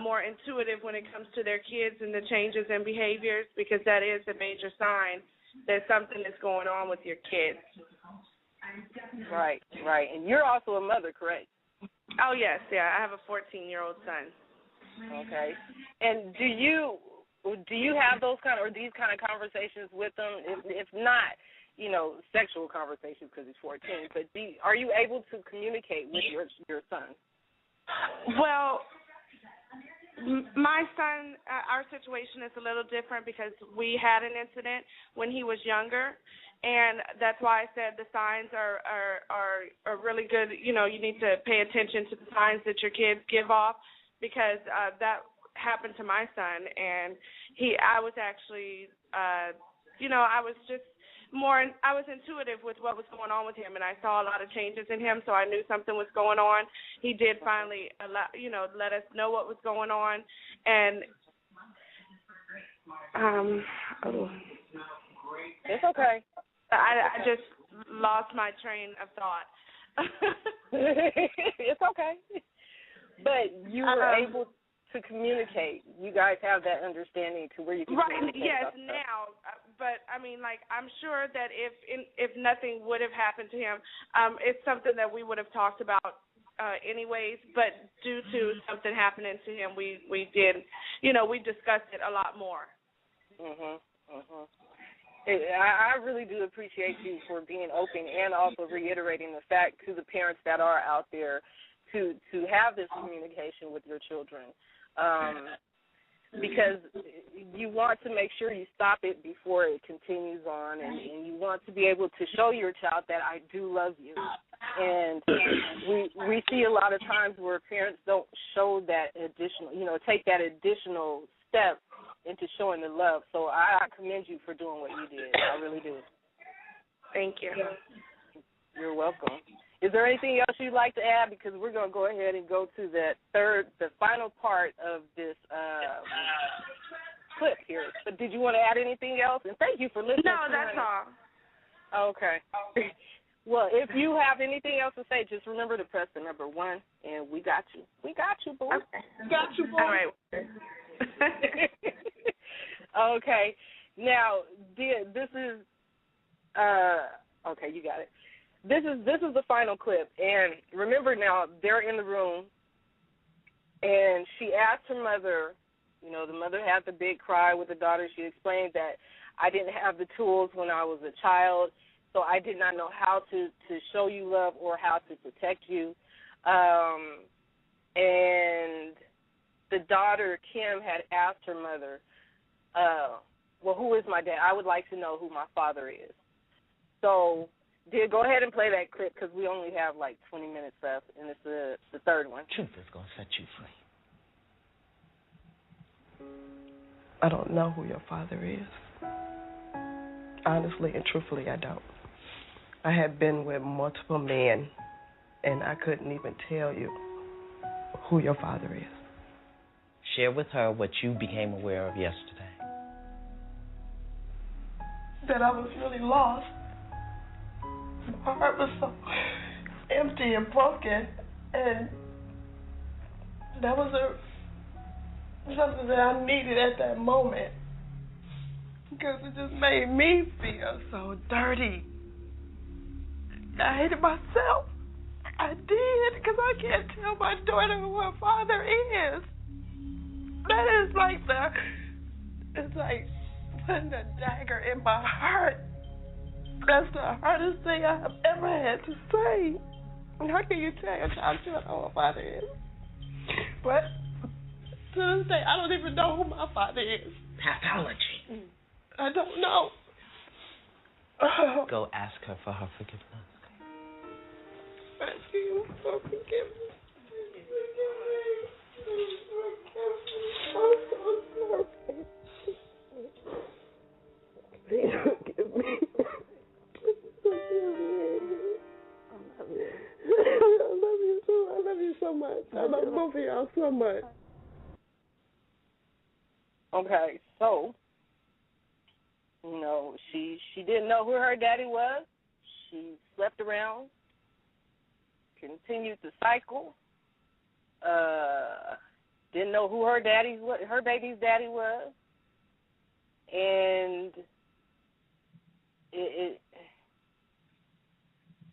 more intuitive when it comes to their kids and the changes in behaviors, because that is a major sign that something is going on with your kids. Right. And you're also a mother, correct? Oh, yes. Yeah, I have a 14-year-old son. Okay. And do you have those kind of, or these kind of conversations with them? If not, you know, sexual conversations because he's 14, but are you able to communicate with your son? Well, my son, our situation is a little different because we had an incident when he was younger, and that's why I said the signs are really good. You know, you need to pay attention to the signs that your kids give off, because that happened to my son, and I was actually, I was intuitive with what was going on with him, and I saw a lot of changes in him, so I knew something was going on. He did finally let us know what was going on, and it's okay. I just lost my train of thought. It's okay. But you were able to communicate. You guys have that understanding to where you can communicate. Yes, now. But, I mean, like, I'm sure that if nothing would have happened to him, it's something that we would have talked about anyways, but due to something happening to him, we did, we discussed it a lot more. I really do appreciate you for being open and also reiterating the fact to the parents that are out there to have this communication with your children. Because you want to make sure you stop it before it continues on, and you want to be able to show your child that I do love you. And we see a lot of times where parents don't show that additional, take that additional step into showing the love. So I commend you for doing what you did. I really do. Thank you. You're welcome. Is there anything else you'd like to add? Because we're going to go ahead and go to the final part of this clip here. But did you want to add anything else? And thank you for listening. No, that's all. Okay. Well, if you have anything else to say, just remember to press the number 1, and we got you. We got you, boy. Okay. Got you, boy. All right. Okay. Now, this is okay, you got it. This is the final clip, and remember now, they're in the room, and she asked her mother, the mother had the big cry with the daughter. She explained that I didn't have the tools when I was a child, so I did not know how to show you love or how to protect you. And the daughter, Kim, had asked her mother, well, who is my dad? I would like to know who my father is. So go ahead and play that clip because we only have like 20 minutes left, and it's the third one. Truth is going to set you free. I don't know who your father is. Honestly and truthfully, I don't. I have been with multiple men, and I couldn't even tell you who your father is. Share with her what you became aware of yesterday. That I was really lost. My heart was so empty and broken, and that was something that I needed at that moment, because it just made me feel so dirty. I hated myself. I did, because I can't tell my daughter who her father is. That is it's like putting a dagger in my heart. That's the hardest thing I have ever had to say. How can you tell your child you don't know who my father is? But to this day, I don't even know who my father is. Pathology. I don't know. Go ask her for her forgiveness. Ask you for forgiveness. Please forgive me. I love you so much. I love both of y'all so much. Okay, so, she didn't know who her daddy was. She slept around, continued to cycle, didn't know who her baby's daddy was, and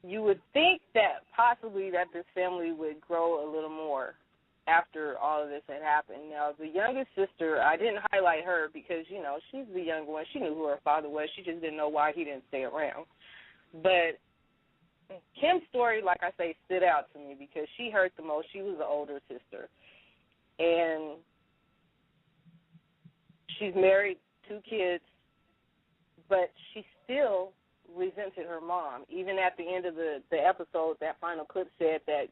you would think that possibly that this family would grow a little more after all of this had happened. Now, the youngest sister, I didn't highlight her because, she's the younger one. She knew who her father was. She just didn't know why he didn't stay around. But Kim's story, like I say, stood out to me because she hurt the most. She was the older sister. And she's married, 2 kids, but she still resented her mom. Even at the end of the episode, that final clip said that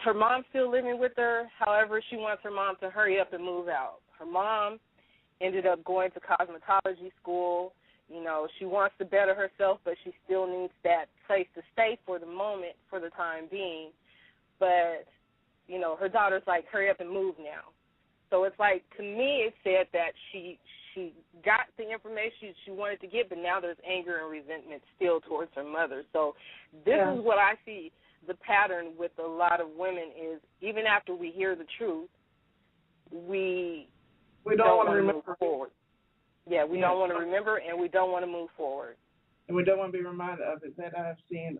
her mom's still living with her. However, she wants her mom to hurry up and move out. Her mom ended up going to cosmetology school. She wants to better herself, but she still needs that place to stay for the moment, for the time being. But, her daughter's like, hurry up and move now. So it's like, to me, it said that she got the information she wanted to get, but now there's anger and resentment still towards her mother. So this is what I see the pattern with a lot of women is, even after we hear the truth, we don't want to remember forward. Yeah, we don't want to remember, and we don't want to move forward. And we don't want to be reminded of it. That I've seen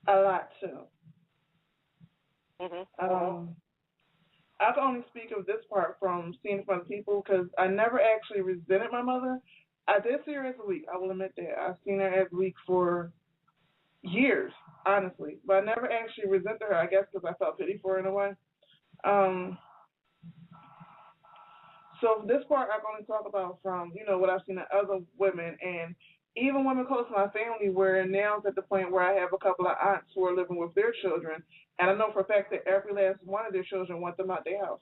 A lot too. Mm-hmm. I can only speak of this part from seeing it from people because I never actually resented my mother. I did see her as weak. I will admit that. I've seen her as weak for years, honestly, but I never actually resented her. I guess because I felt pity for her in a way. So this part I can only talk about from what I've seen in other women and even women close to my family. Where now it's at the point where I have a couple of aunts who are living with their children, and I know for a fact that every last one of their children want them out their house.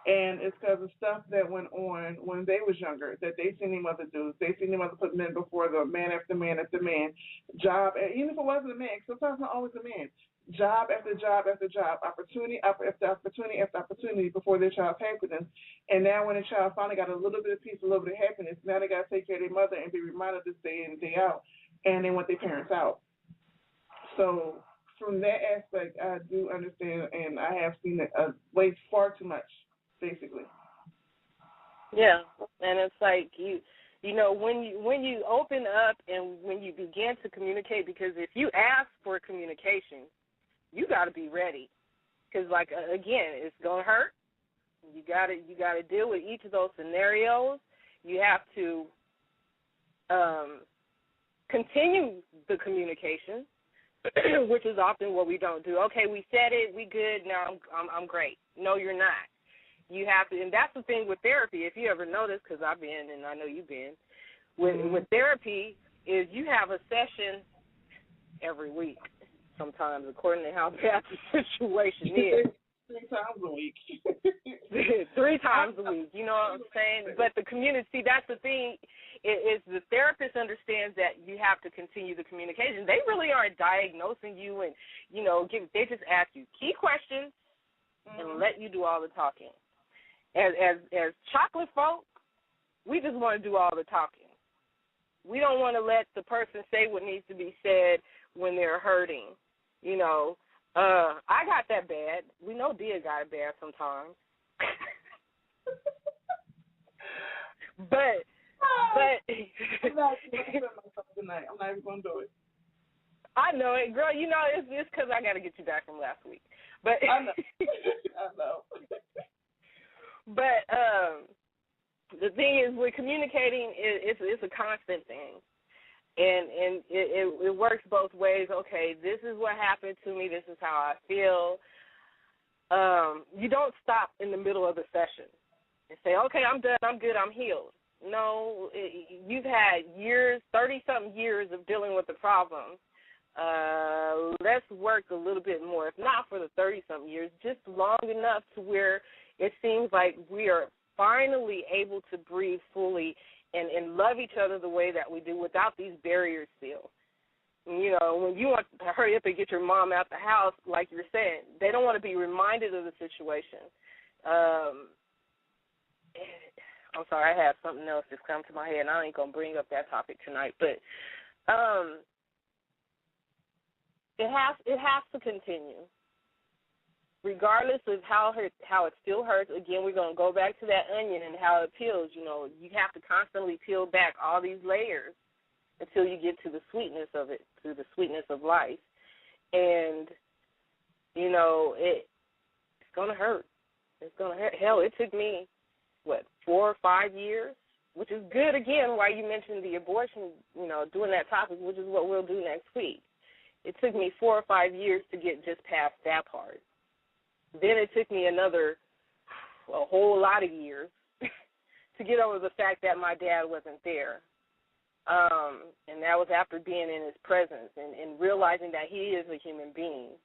And it's because of stuff that went on when they was younger that they seen their mother do. They seen their mother put men before them, man after man after man, job, even if it wasn't a man, sometimes not always a man, job after job after job, opportunity after opportunity after opportunity before their child's happiness. And now when the child finally got a little bit of peace, a little bit of happiness, now they got to take care of their mother and be reminded this day in and day out, and they want their parents out. So from that aspect, I do understand, and I have seen it way far too much. Basically. Yeah, and it's like when you open up and when you begin to communicate, because if you ask for communication, you got to be ready, because again, it's gonna hurt. You got to deal with each of those scenarios. You have to continue the communication, which is often what we don't do. Okay, we said it, we good. Now I'm great. No, you're not. You have to, and that's the thing with therapy. If you ever notice, because I've been, and I know you've been, with therapy, is you have a session every week, sometimes, according to how bad the situation is. 3 times a week. 3 times a week, you know what I'm saying? But the community, that's the thing, is the therapist understands that you have to continue the communication. They really aren't diagnosing you and, they just ask you key questions and let you do all the talking. As chocolate folk, we just want to do all the talking. We don't want to let the person say what needs to be said when they're hurting. I got that bad. We know Diyah got it bad sometimes. but I'm not tonight. I'm not even going to do it. I know it, girl. It's because I got to get you back from last week. But I know. I know. But the thing is, with communicating, it's a constant thing, and it works both ways. Okay, this is what happened to me. This is how I feel. You don't stop in the middle of the session and say, okay, I'm done. I'm good. I'm healed. No, you've had years, 30-something years of dealing with the problem. Let's work a little bit more, if not for the 30-something years, just long enough to where it seems like we are finally able to breathe fully and love each other the way that we do without these barriers still. When you want to hurry up and get your mom out the house, like you're saying, they don't want to be reminded of the situation. I'm sorry, I have something else that's come to my head, and I ain't going to bring up that topic tonight, but it has to continue. Regardless of how it still hurts, again, we're going to go back to that onion and how it peels. You have to constantly peel back all these layers until you get to the sweetness of it, to the sweetness of life. And, it's going to hurt. It's going to hurt. Hell, it took me, 4 or 5 years, which is good, again, why you mentioned the abortion, doing that topic, which is what we'll do next week. It took me 4 or 5 years to get just past that part. Then it took me a whole lot of years to get over the fact that my dad wasn't there. And that was after being in his presence and realizing that he is a human being,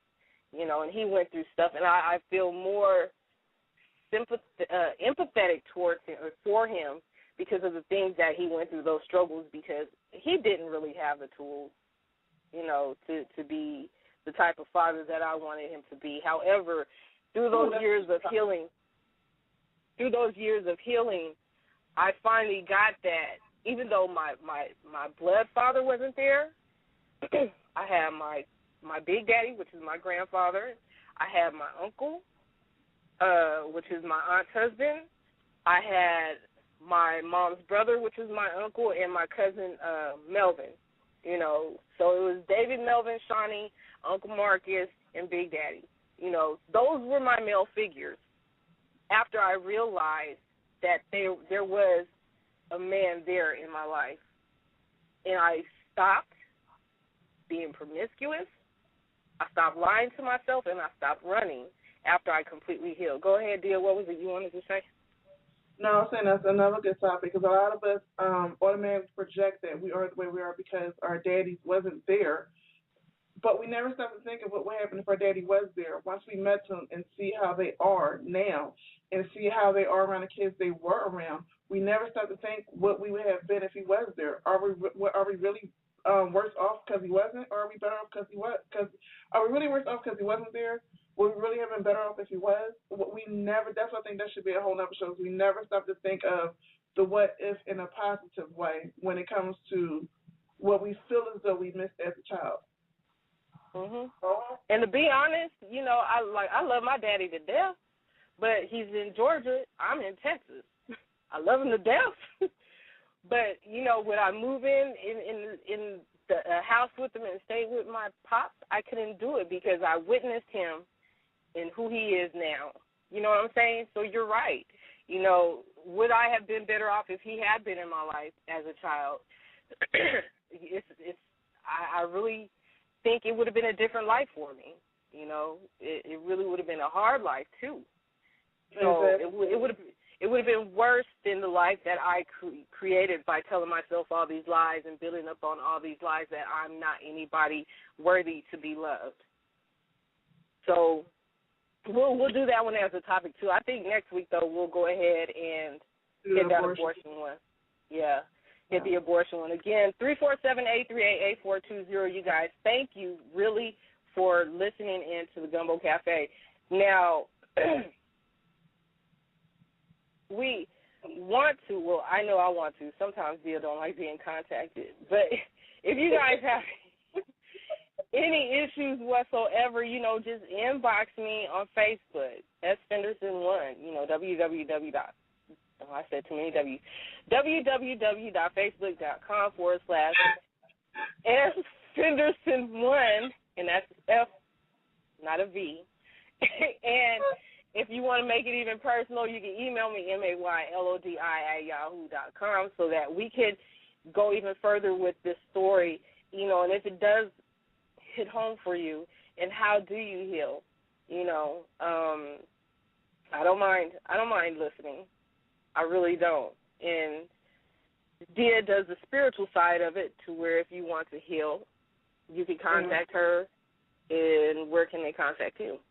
and he went through stuff. And I feel more empathetic towards him or for him because of the things that he went through, those struggles, because he didn't really have the tools, to be the type of father that I wanted him to be. However, through those years of healing, I finally got that. Even though my blood father wasn't there, I had my big daddy, which is my grandfather. I had my uncle, which is my aunt's husband. I had my mom's brother, which is my uncle, and my cousin Melvin. You know, so it was David, Melvin, Shani, Uncle Marcus, and Big Daddy. You know, those were my male figures. After I realized that there was a man there in my life, and I stopped being promiscuous, I stopped lying to myself, and I stopped running after I completely healed. Go ahead, Diyah. What was it you wanted to say? No, I'm saying that's another good topic because a lot of us automatically project that we are the way we are because our daddies wasn't there. But we never stopped to think of what would happen if our daddy was there. Once we met them and see how they are now and see how they are around the kids they were around, we never stopped to think what we would have been if he was there. Are we really worse off because he wasn't, or are we better off because he was? Are we really worse off because he wasn't there? Would we really have been better off if he was? That's what I think that should be a whole other show. We never stop to think of the what if in a positive way when it comes to what we feel as though we missed as a child. Mhm. And to be honest, you know, I love my daddy to death, but he's in Georgia. I'm in Texas. I love him to death. But you know, when I move in the house with him and stay with my pops, I couldn't do it because I witnessed him and who he is now. You know what I'm saying? So you're right. You know, would I have been better off if he had been in my life as a child? I really think it would have been a different life for me. You know, it really would have been a hard life too. So it would have been worse than the life that I created by telling myself all these lies and building up on all these lies that I'm not anybody worthy to be loved. So we'll do that one as a topic too. I think next week though we'll go ahead and hit that abortion one. Yeah. Hit the abortion one. Again, 347-838-8420. You guys, thank you really for listening in to the Gumbo Cafe. Now, we want to, well, I know I want to. Sometimes Diyah don't like being contacted. But if you guys have any issues whatsoever, you know, just inbox me on Facebook. S. Fenderson1, you know, www.facebook.com/SFenderson1, and that's F, not a V. And if you want to make it even personal, you can email me, maylodi@yahoo.com, so that we could go even further with this story, you know, and if it does hit home for you, and how do you heal, you know, I don't mind listening. I really don't. And Diyah does the spiritual side of it to where if you want to heal, you can contact her. And where can they contact you?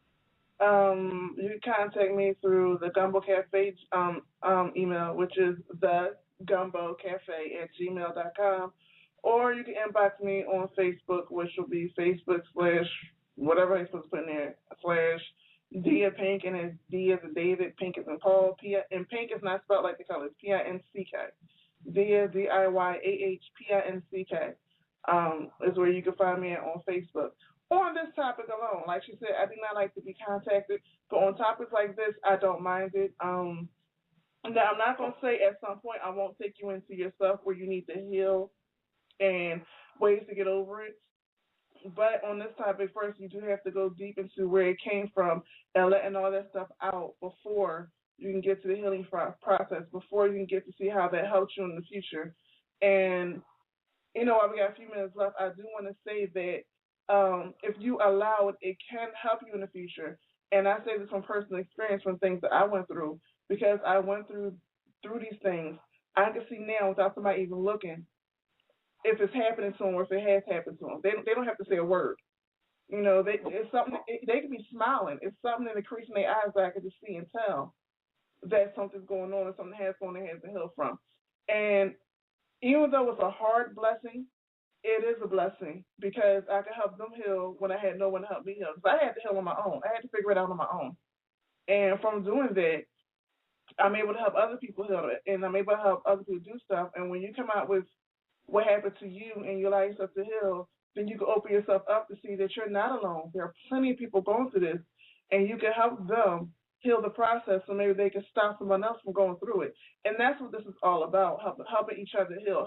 You can contact me through the Gumbo Cafe email, which is thegumbocafe@gmail.com, or you can inbox me on Facebook, which will be Facebook/whatever I'm supposed to put in there, /Diyah Pink, and it's D as in David, Pink as in Paul, and Pink is not spelled like the color, it's P-I-N-C-K. Diyah, DIYAHPINCK, is where you can find me on Facebook. On this topic alone, like she said, I do not like to be contacted, but on topics like this, I don't mind it. Now, I'm not going to say at some point I won't take you into your stuff where you need to heal and ways to get over it. But on this topic, first, you do have to go deep into where it came from and letting all that stuff out before you can get to the healing process, before you can get to see how that helps you in the future. And, you know, while we got a few minutes left, I do want to say that if you allow it, it can help you in the future. And I say this from personal experience from things that I went through, because I went through these things. I can see now without somebody even looking if it's happening to them or if it has happened to them. They don't have to say a word. You know, it's something. They can be smiling. It's something in the crease in their eyes that I can just see and tell that something's going on and something has going on they have to heal from. And even though it's a hard blessing, it is a blessing because I could help them heal when I had no one to help me heal. Because I had to heal on my own. I had to figure it out on my own. And from doing that, I'm able to help other people heal it, and I'm able to help other people do stuff. And when you come out with what happened to you and you allow yourself to heal, then you can open yourself up to see that you're not alone. There are plenty of people going through this, and you can help them heal the process so maybe they can stop someone else from going through it. And that's what this is all about, helping each other heal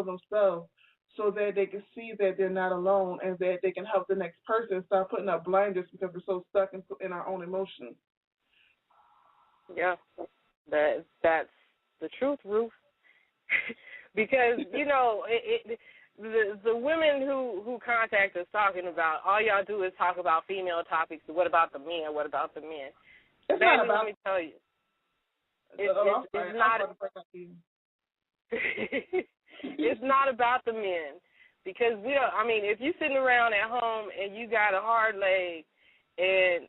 themselves so that they can see that they're not alone and that they can help the next person stop putting up blinders because we're so stuck in our own emotions. Yeah, that's the truth, Ruth. Because, you know, the women who contact us talking about, all y'all do is talk about female topics. What about the men? What about the men? It's Baby, not about, let me tell you. It's not about the men. Because if you're sitting around at home and you got a hard leg and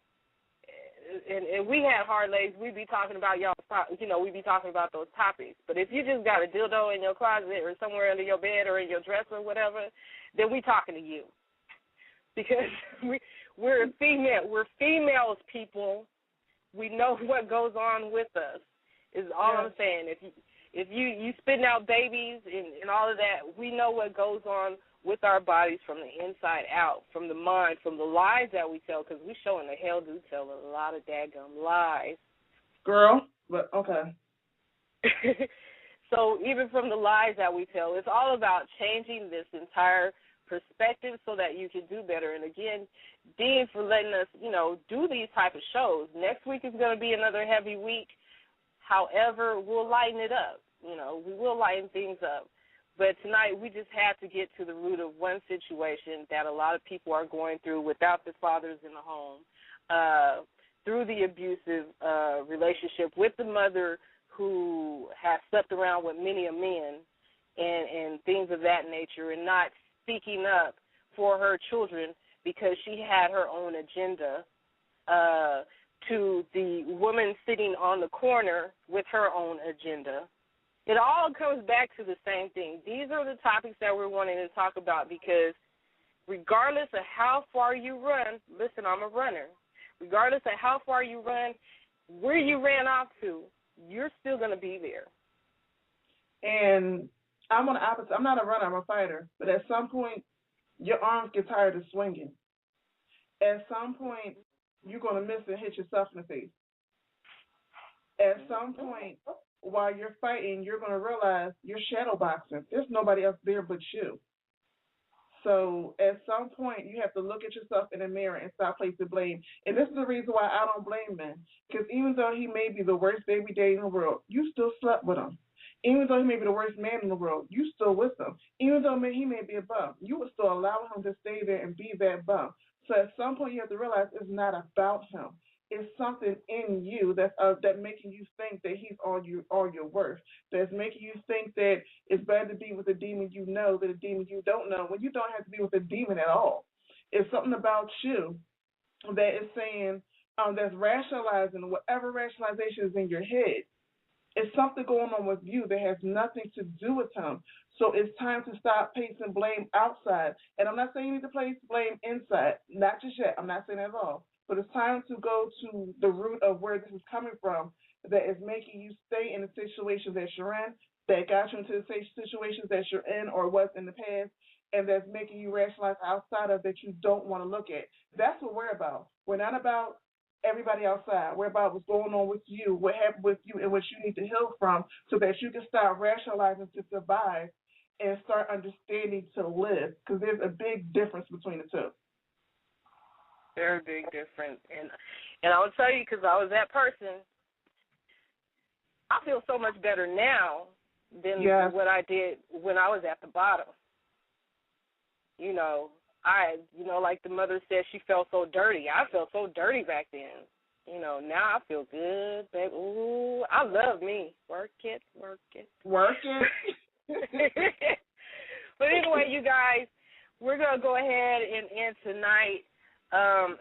we had hard legs, we'd be talking about we'd be talking about those topics. But if you just got a dildo in your closet or somewhere under your bed or in your dresser or whatever, then we talking to you. Because we're females, people. We know what goes on with us, is all I'm saying. If you spitting out babies and all of that, we know what goes on with our bodies from the inside out, from the mind, from the lies that we tell, because we sure in the hell do tell a lot of daggum lies. Girl, but okay. So even from the lies that we tell, it's all about changing this entire perspective so that you can do better. And again, Dean, for letting us, do these type of shows. Next week is going to be another heavy week. However, we'll lighten it up. We will lighten things up. But tonight we just had to get to the root of one situation that a lot of people are going through without their fathers in the home, through the abusive relationship with the mother who has slept around with many a men and things of that nature, and not speaking up for her children because she had her own agenda, to the woman sitting on the corner with her own agenda. It all comes back to the same thing. These are the topics that we're wanting to talk about because regardless of how far you run, listen, I'm a runner. Regardless of how far you run, where you ran off to, you're still going to be there. And I'm on the opposite. I'm not a runner, I'm a fighter. But at some point, your arms get tired of swinging. At some point, you're going to miss and hit yourself in the face. At some point, while you're fighting, you're going to realize you're shadow boxing. There's nobody else there but you. So at some point, you have to look at yourself in the mirror and stop placing blame. And this is the reason why I don't blame men. Because even though he may be the worst baby daddy in the world, you still slept with him. Even though he may be the worst man in the world, you still with him. Even though he may be a bum, you would still allow him to stay there and be that bum. So at some point, you have to realize it's not about him. It's something in you that's making you think that he's all your worth. That's making you think that it's better to be with a demon you know than a demon you don't know, when you don't have to be with a demon at all. It's something about you that is saying, that's rationalizing whatever rationalization is in your head. It's something going on with you that has nothing to do with him. So it's time to stop placing blame outside. And I'm not saying you need to place blame inside. Not just yet. I'm not saying that at all. But it's time to go to the root of where this is coming from that is making you stay in the situations that you're in, that got you into the situations that you're in or was in the past, and that's making you rationalize outside of that you don't want to look at. That's what we're about. We're not about everybody outside. We're about what's going on with you, what happened with you, and what you need to heal from so that you can start rationalizing to survive and start understanding to live, because there's a big difference between the two. Very big difference. And I will tell you, because I was that person, I feel so much better now than what I did when I was at the bottom. Like the mother said, she felt so dirty. I felt so dirty back then. Now I feel good, baby. Ooh, I love me. Work it. Work it. But anyway, you guys, we're going to go ahead and end tonight.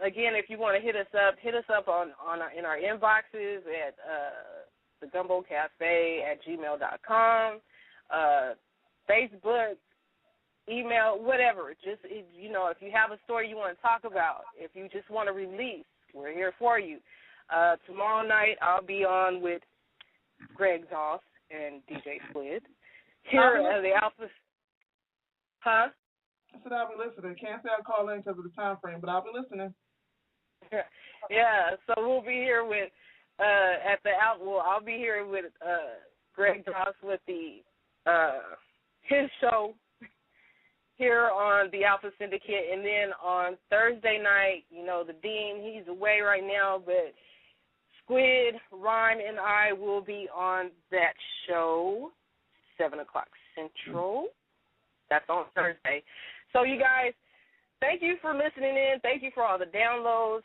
Again, if you want to hit us up in our inboxes at the Gumbo Cafe at gmail.com, Facebook, email, whatever. Just, if you have a story you want to talk about, if you just want to release, we're here for you. Tomorrow night I'll be on with Greg Zoss and DJ Squid. Here at the Alpha. Huh? I said I'll be listening. Can't say I'll call in because of the time frame, but I'll be listening. Yeah, so we'll be here with I'll be here with Greg Zoss with his show, here on the Alpha Syndicate. And then on Thursday night, the Dean, he's away right now, but Squid, Rhyme, and I will be on that show, 7 o'clock Central. That's on Thursday. So, you guys, thank you for listening in. Thank you for all the downloads.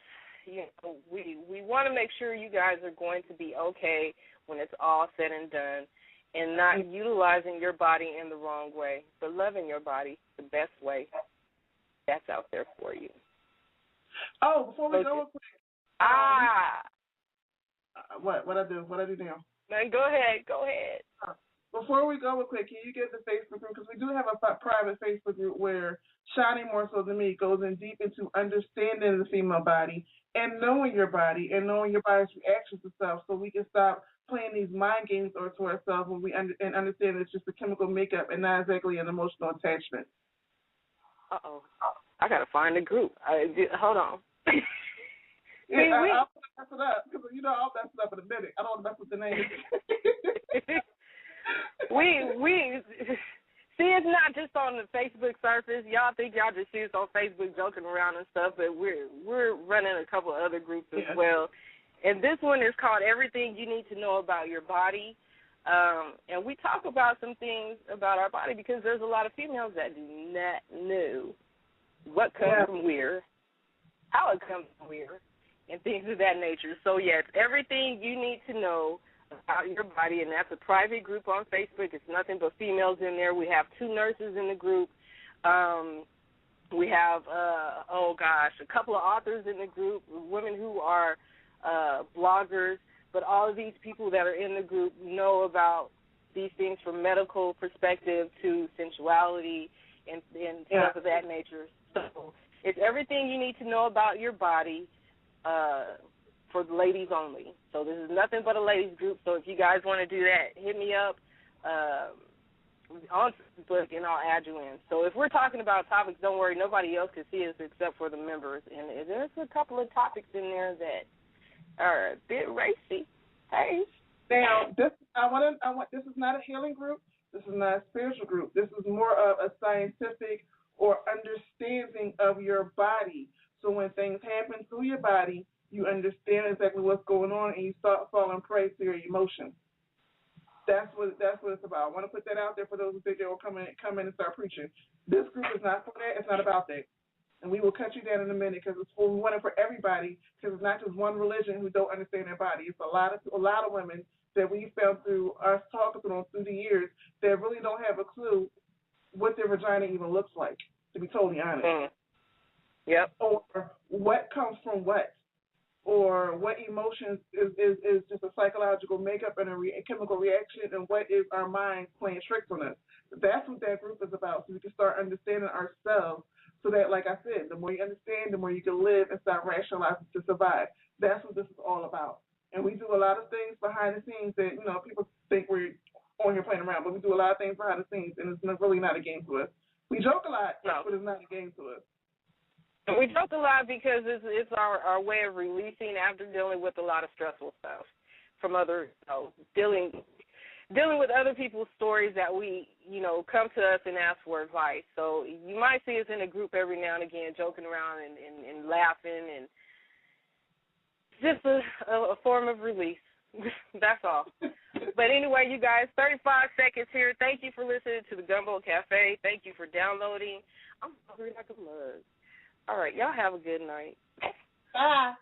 We want to make sure you guys are going to be okay when it's all said and done, and not utilizing your body in the wrong way, but loving your body the best way. That's out there for you. Oh, before we go real quick. What I do now? Man, go ahead. Before we go real quick, can you get the Facebook group? Because we do have a private Facebook group where Shani, more so than me, goes in deep into understanding the female body and knowing your body and knowing your body's reactions to stuff, so we can stop playing these mind games to ourselves when we understand it's just a chemical makeup and not exactly an emotional attachment. Uh-oh. I got to find the group. Hold on. I'll mess it up, because I'll mess it up in a minute. I don't want to mess with the name. See, it's not just on the Facebook surface. Y'all think y'all just see us on Facebook joking around and stuff, but we're running a couple of other groups as well. And this one is called Everything You Need to Know About Your Body. And we talk about some things about our body because there's a lot of females that do not know what comes from where, how it comes from where, and things of that nature. So, yes, everything you need to know about your body, and that's a private group on Facebook. It's nothing but females in there. We have 2 nurses in the group. We have, a couple of authors in the group, women who are bloggers, but all of these people that are in the group know about these things from medical perspective to sensuality and stuff of that nature. So it's everything you need to know about your body for the ladies only. So this is nothing but a ladies group. So if you guys want to do that, hit me up on Facebook and I'll add you in. So if we're talking about topics, don't worry, nobody else can see us except for the members. And there's a couple of topics in there that are a bit racy. Hey. Now, this is not a healing group. This is not a spiritual group. This is more of a scientific or understanding of your body. So when things happen through your body, you understand exactly what's going on, and you start falling prey to your emotions. That's what it's about. I want to put that out there for those who think they will come in and start preaching. This group is not for that. It's not about that. And we will cut you down in a minute because we want it for everybody, because it's not just one religion who don't understand their body. It's a lot of women that we found through us talking to them through the years that really don't have a clue what their vagina even looks like, to be totally honest. Yep. Or what comes from what. Or what emotions is just a psychological makeup and a chemical reaction, and what is our mind playing tricks on us. That's what that group is about, so we can start understanding ourselves, so that, like I said, the more you understand, the more you can live and stop rationalizing to survive. That's what this is all about. And we do a lot of things behind the scenes that, people think we're on here playing around, but we do a lot of things behind the scenes, and it's really not a game to us. We joke a lot, but it's not a game to us. We joke a lot because it's our way of releasing after dealing with a lot of stressful stuff from other, dealing with other people's stories that we, come to us and ask for advice. So you might see us in a group every now and again joking around and laughing, and just a form of release. That's all. But anyway, you guys, 35 seconds here. Thank you for listening to the Gumbo Cafe. Thank you for downloading. I'm hungry like a mug. All right, y'all have a good night. Bye.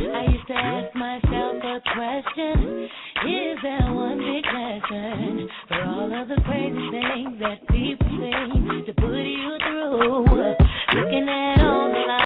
I used to ask myself a question: is there one big lesson for all of the crazy things that people say to put you through?